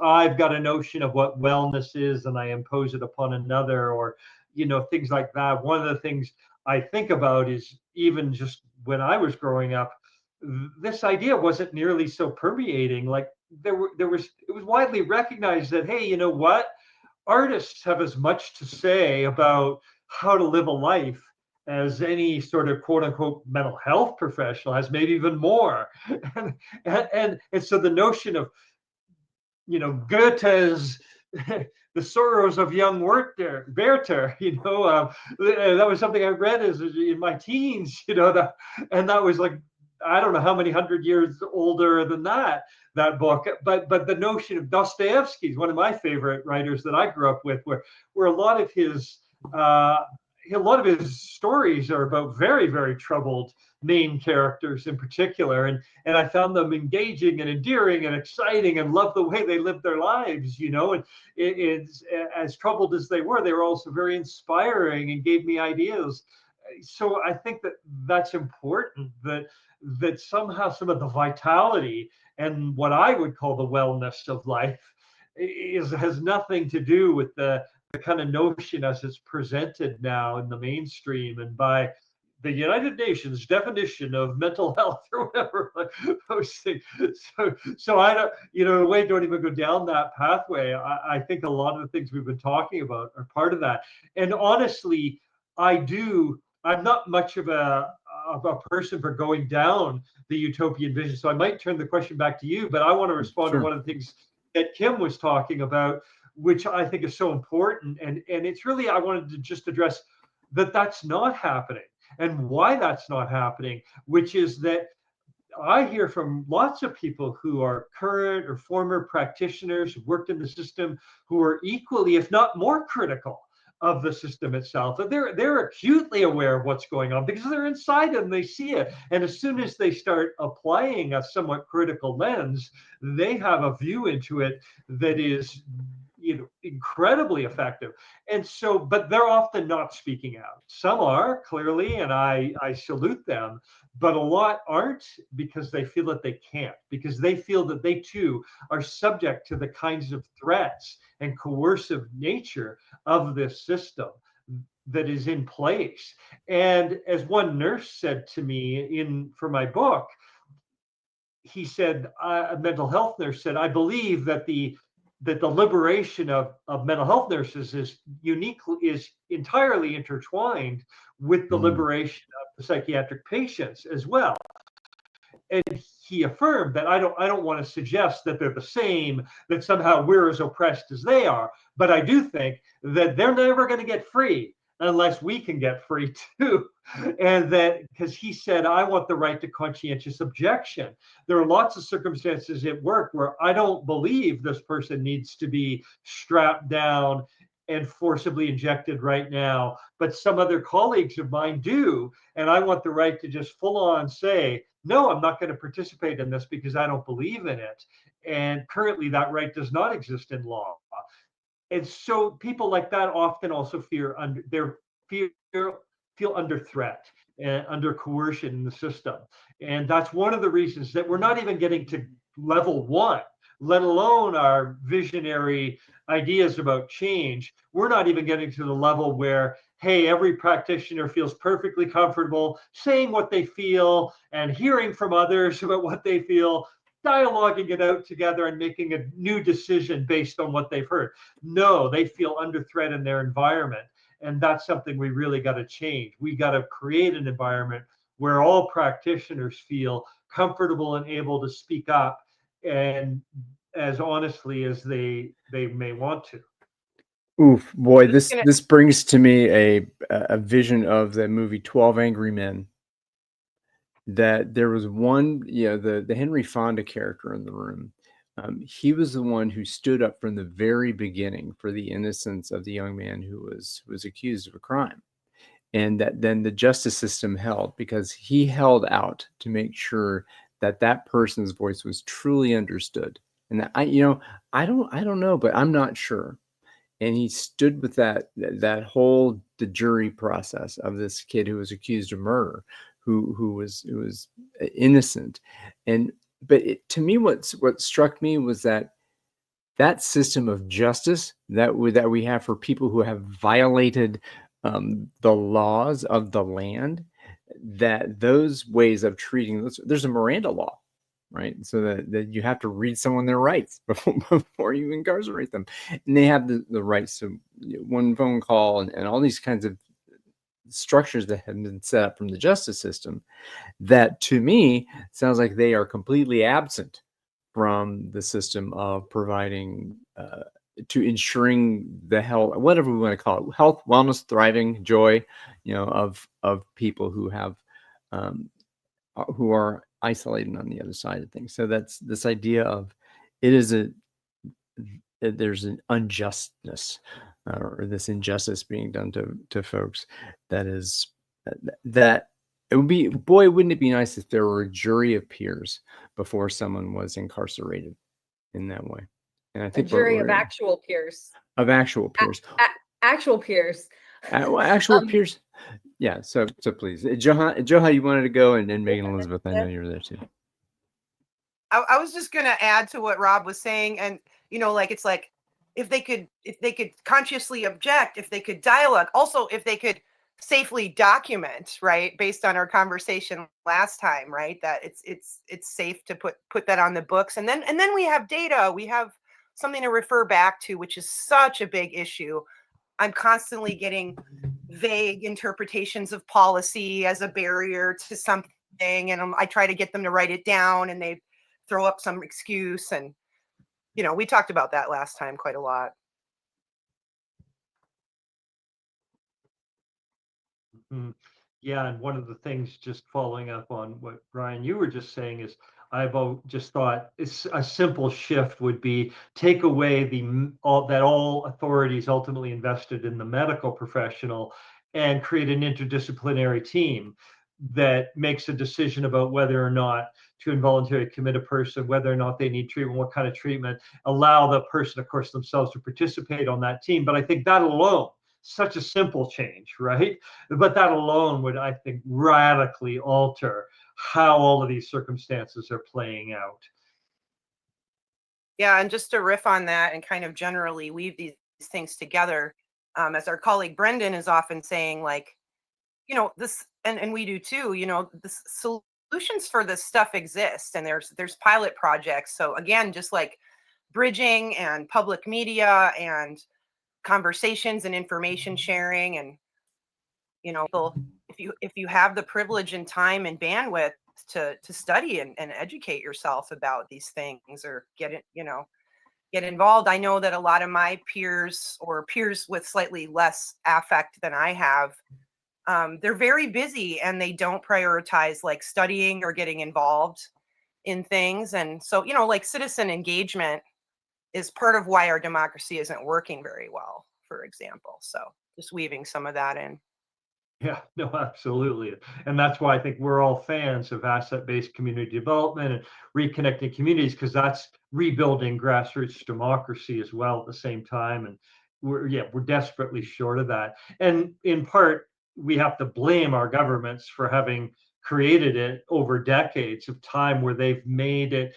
I've got a notion of what wellness is and I impose it upon another, or, you know, things like that. One of the things I think about is even just when I was growing up, this idea wasn't nearly so permeating. Like it was widely recognized that, hey, you know what? Artists have as much to say about how to live a life as any sort of quote unquote mental health professional has, maybe even more. And so the notion of, you know, Goethe's The Sorrows of Young Werther, you know, that was something I read as in my teens, you know, and that was like, I don't know how many 100 years older than that book. But the notion of Dostoevsky is one of my favorite writers that I grew up with, where a lot of his stories are about very, very troubled main characters in particular, and I found them engaging and endearing and exciting, and loved the way they lived their lives, you know. And it's as troubled as they were also very inspiring and gave me ideas. So I think that that's important, that somehow some of the vitality and what I would call the wellness of life has nothing to do with the kind of notion as it's presented now in the mainstream and by the United Nations definition of mental health or whatever, like those things. So I don't, you know, in a way, don't even go down that pathway. I think a lot of the things we've been talking about are part of that. And honestly, I'm not much of a person for going down the utopian vision. So I might turn the question back to you, but I want to respond Sure. to one of the things that Kim was talking about, which I think is so important. And it's really, I wanted to just address that that's not happening and why that's not happening, which is that I hear from lots of people who are current or former practitioners who worked in the system who are equally, if not more critical of the system itself. And they're acutely aware of what's going on because they're inside it and they see it. And as soon as they start applying a somewhat critical lens, they have a view into it that is, incredibly effective. And so, but they're often not speaking out. Some are, clearly, and I salute them, but a lot aren't because they feel that they can't, because they feel that they too are subject to the kinds of threats and coercive nature of this system that is in place. And as one nurse said to me for my book, he said, a mental health nurse said, I believe that the liberation of mental health nurses is entirely intertwined with the liberation of the psychiatric patients as well. And he affirmed that I don't want to suggest that they're the same, that somehow we're as oppressed as they are, but I do think that they're never going to get free unless we can get free too. And that, because he said, I want the right to conscientious objection. There are lots of circumstances at work where I don't believe this person needs to be strapped down and forcibly injected right now, but some other colleagues of mine do. And I want the right to just full on say, no, I'm not going to participate in this because I don't believe in it. And currently that right does not exist in law. And so people like that often also feel under threat and under coercion in the system. And that's one of the reasons that we're not even getting to level one, let alone our visionary ideas about change. We're not even getting to the level where, hey, every practitioner feels perfectly comfortable saying what they feel and hearing from others about what they feel, dialoguing it out together and making a new decision based on what they've heard. No, they feel under threat in their environment. And that's something we really got to change. We got to create an environment where all practitioners feel comfortable and able to speak up and as honestly as they may want to. Oof, boy, this brings to me a vision of the movie 12 Angry Men. That there was one, the Henry Fonda character in the room. He was the one who stood up from the very beginning for the innocence of the young man who was accused of a crime, and that then the justice system held because he held out to make sure that that person's voice was truly understood. And that I don't know, but I'm not sure. And he stood with that whole the jury process of this kid who was accused of murder, who was innocent. And but to me, what struck me was that system of justice that we have for people who have violated the laws of the land, that those ways of treating there's a Miranda law, right? So that you have to read someone their rights before you incarcerate them. And they have the rights to one phone call and all these kinds of structures that have been set up from the justice system that to me sounds like they are completely absent from the system of providing to ensuring the health, whatever we want to call it, health, wellness, thriving, joy, of people who have who are isolated on the other side of things. So that's this idea of there's an unjustness or this injustice being done to folks that it would be, boy, wouldn't it be nice if there were a jury of peers before someone was incarcerated in that way. And I think a jury of actual peers. Of actual peers. Actual peers. Actual peers. Yeah, so please, Johanna, you wanted to go, and then Megan Elizabeth, I know you were there too. I was just going to add to what Rob was saying, and it's like if they could consciously object, if they could dialogue, also if they could safely document, right, based on our conversation last time, right, that it's safe to put that on the books, and then we have data, we have something to refer back to, which is such a big issue. I'm constantly getting vague interpretations of policy as a barrier to something, and I try to get them to write it down, and they throw up some excuse, and we talked about that last time quite a lot. Mm-hmm. Yeah, and one of the things, just following up on what Brian, you were just saying, is just thought it's a simple shift would be take away all authorities ultimately invested in the medical professional and create an interdisciplinary team that makes a decision about whether or not to involuntarily commit a person, whether or not they need treatment, what kind of treatment, allow the person, of course, themselves to participate on that team. But I think that alone, such a simple change, right? But that alone would, I think, radically alter how all of these circumstances are playing out. Yeah, and just to riff on that and kind of generally weave these things together, as our colleague Brendan is often saying, like, this, and we do too, the solutions for this stuff exist, and there's pilot projects. So again, just like bridging and public media and conversations and information sharing, and if you have the privilege and time and bandwidth to study and educate yourself about these things, or get involved. I know that a lot of my peers, or peers with slightly less affect than I have, they're very busy and they don't prioritize like studying or getting involved in things. And so, like citizen engagement is part of why our democracy isn't working very well, for example. So just weaving some of that in. Yeah, no, absolutely. And that's why I think we're all fans of asset-based community development and reconnecting communities, because that's rebuilding grassroots democracy as well at the same time. And we're desperately short of that. And in part, we have to blame our governments for having created it over decades of time, where they've made it.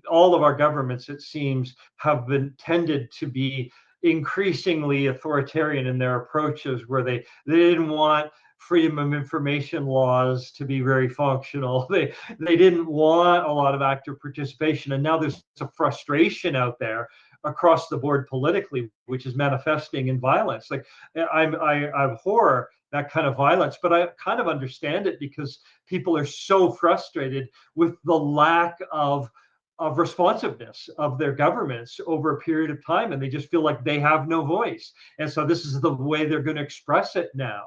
All of our governments, it seems, have been tended to be increasingly authoritarian in their approaches, where they didn't want freedom of information laws to be very functional. They didn't want a lot of active participation, and now there's a frustration out there across the board politically, which is manifesting in violence. Like I abhor that kind of violence, but I kind of understand it, because people are so frustrated with the lack of responsiveness of their governments over a period of time, and they just feel like they have no voice. And so this is the way they're going to express it now.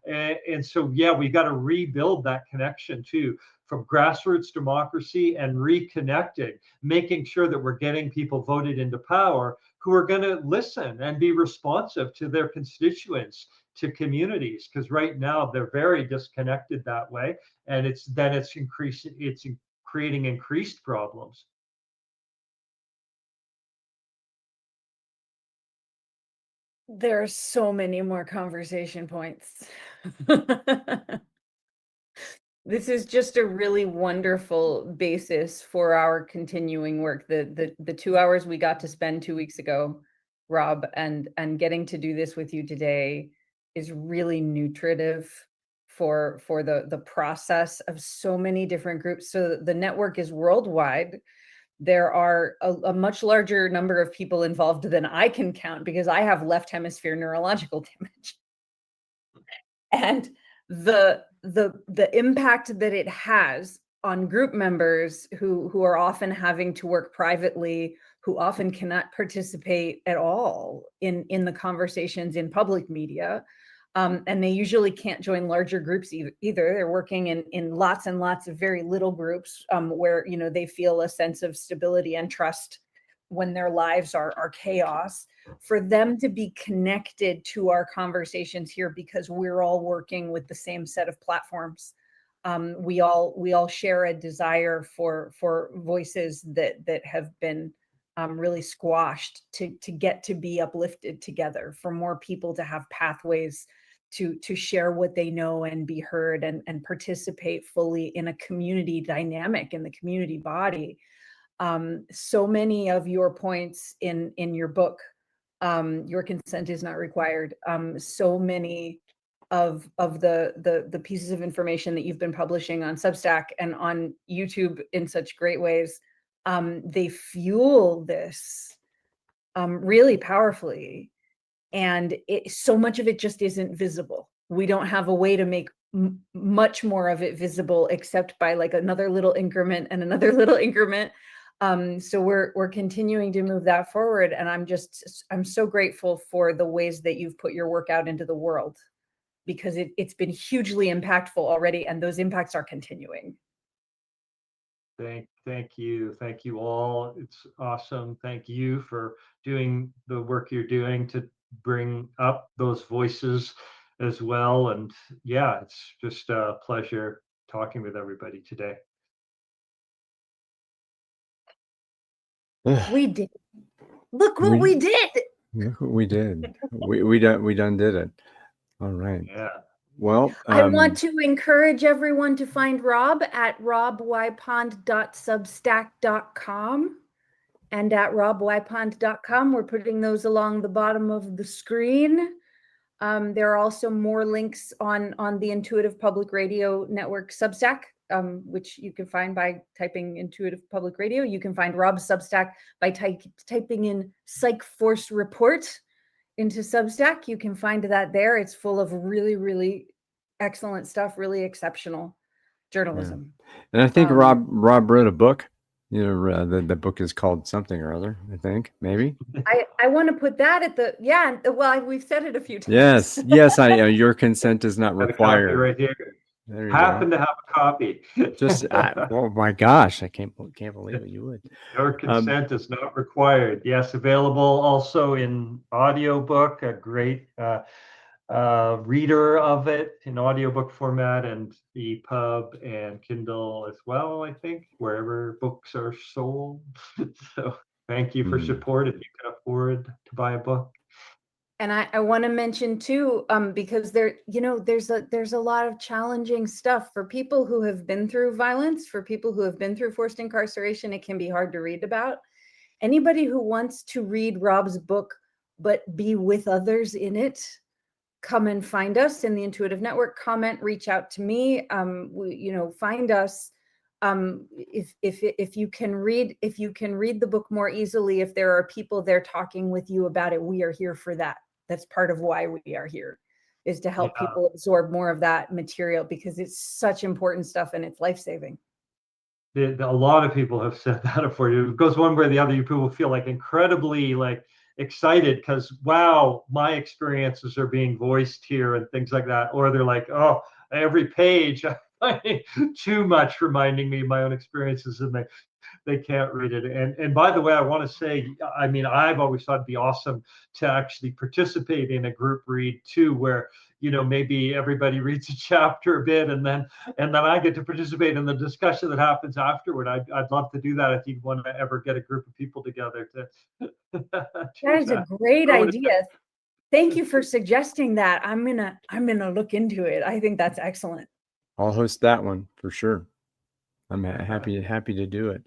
And so, yeah, we got to rebuild that connection too, from grassroots democracy, and reconnecting, making sure that we're getting people voted into power who are going to listen and be responsive to their constituents, to communities, because right now they're very disconnected that way, and it's creating increased problems. There are so many more conversation points. This is just a really wonderful basis for our continuing work. The 2 hours we got to spend 2 weeks ago, Rob, and getting to do this with you today is really nutritive for the process of so many different groups. So the network is worldwide. There are a much larger number of people involved than I can count, because I have left hemisphere neurological damage. And the impact that it has on group members who are often having to work privately, who often cannot participate at all in the conversations in public media. And they usually can't join larger groups either. They're working in lots and lots of very little groups, where they feel a sense of stability and trust when their lives are chaos. For them to be connected to our conversations here, because we're all working with the same set of platforms. We all share a desire for voices that have been really squashed to get to be uplifted together, for more people to have pathways to share what they know and be heard, and participate fully in a community dynamic, in the community body. So many of your points in your book, your consent is not required. So many of the pieces of information that you've been publishing on Substack and on YouTube in such great ways, they fuel this really powerfully. And so much of it just isn't visible. We don't have a way to make much more of it visible, except by like another little increment and another little increment. So we're continuing to move that forward, and I'm so grateful for the ways that you've put your work out into the world. because it's been hugely impactful already, and those impacts are continuing. Thank you all. It's awesome. Thank you for doing the work you're doing to bring up those voices as well. And yeah, it's just a pleasure talking with everybody today. We did. Look what we did. Look what we did. we done did it. All right. Yeah. Well, I want to encourage everyone to find Rob at robwipond.substack.com. And at robwipond.com, we're putting those along the bottom of the screen. There are also more links on the Intuitive Public Radio Network Substack, which you can find by typing Intuitive Public Radio. You can find Rob's Substack by typing in Psych Force Report into Substack. You can find that there. It's full of really, really excellent stuff, really exceptional journalism. Yeah. And I think Rob wrote a book. You know, the book is called something or other, I think, maybe. I want to put that at the, well, we've said it a few times. Yes, I your consent is not I have a copy required. right here. There you Happen go. to have a copy. Just, oh my gosh, I can't believe it. You would. Your consent is not required. Yes, available also in audiobook, a great reader of it in audiobook format, and EPUB and Kindle as well, I think, wherever books are sold. So thank you for support if you can afford to buy a book. And I want to mention too, because there's a lot of challenging stuff for people who have been through violence, for people who have been through forced incarceration. It can be hard to read about. Anybody who wants to read Rob's book, but be with others in it, come and find us in the Intuitive Network. Comment, reach out to me. Find us. If you can read the book more easily, if there are people there talking with you about it, we are here for that. That's part of why we are here, is to help people absorb more of that material, because it's such important stuff and it's life-saving. A lot of people have said that for you. It goes one way or the other. You people feel like incredibly excited because, wow, my experiences are being voiced here and things like that. Or they're like, oh, every page too much reminding me of my own experiences, and they can't read it. And by the way, I want to say, I mean, I've always thought it'd be awesome to actually participate in a group read too, where maybe everybody reads a chapter a bit, and then I get to participate in the discussion that happens afterward. I'd love to do that if you want to ever get a group of people together to. That is a great idea. Thank you for suggesting that. I'm gonna look into it. I think that's excellent. I'll host that one for sure. I'm happy to do it.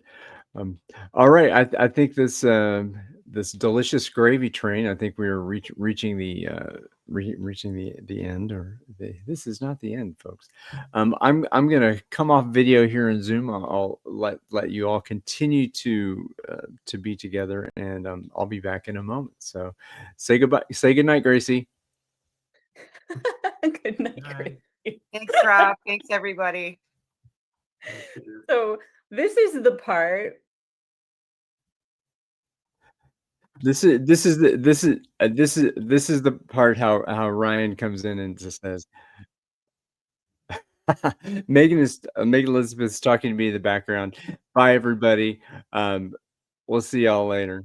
All right, I think this delicious gravy train. I think we are reaching the end, or this is not the end, folks. I'm gonna come off video here in Zoom. I'll let you all continue to be together, and I'll be back in a moment. So say goodbye. Say good night, Gracie. Good night, Gracie. Thanks, Rob. Thanks, everybody. So this is the part. This is the part how Ryan comes in and just says, Megan Elizabeth's talking to me in the background. Bye, everybody. We'll see y'all later.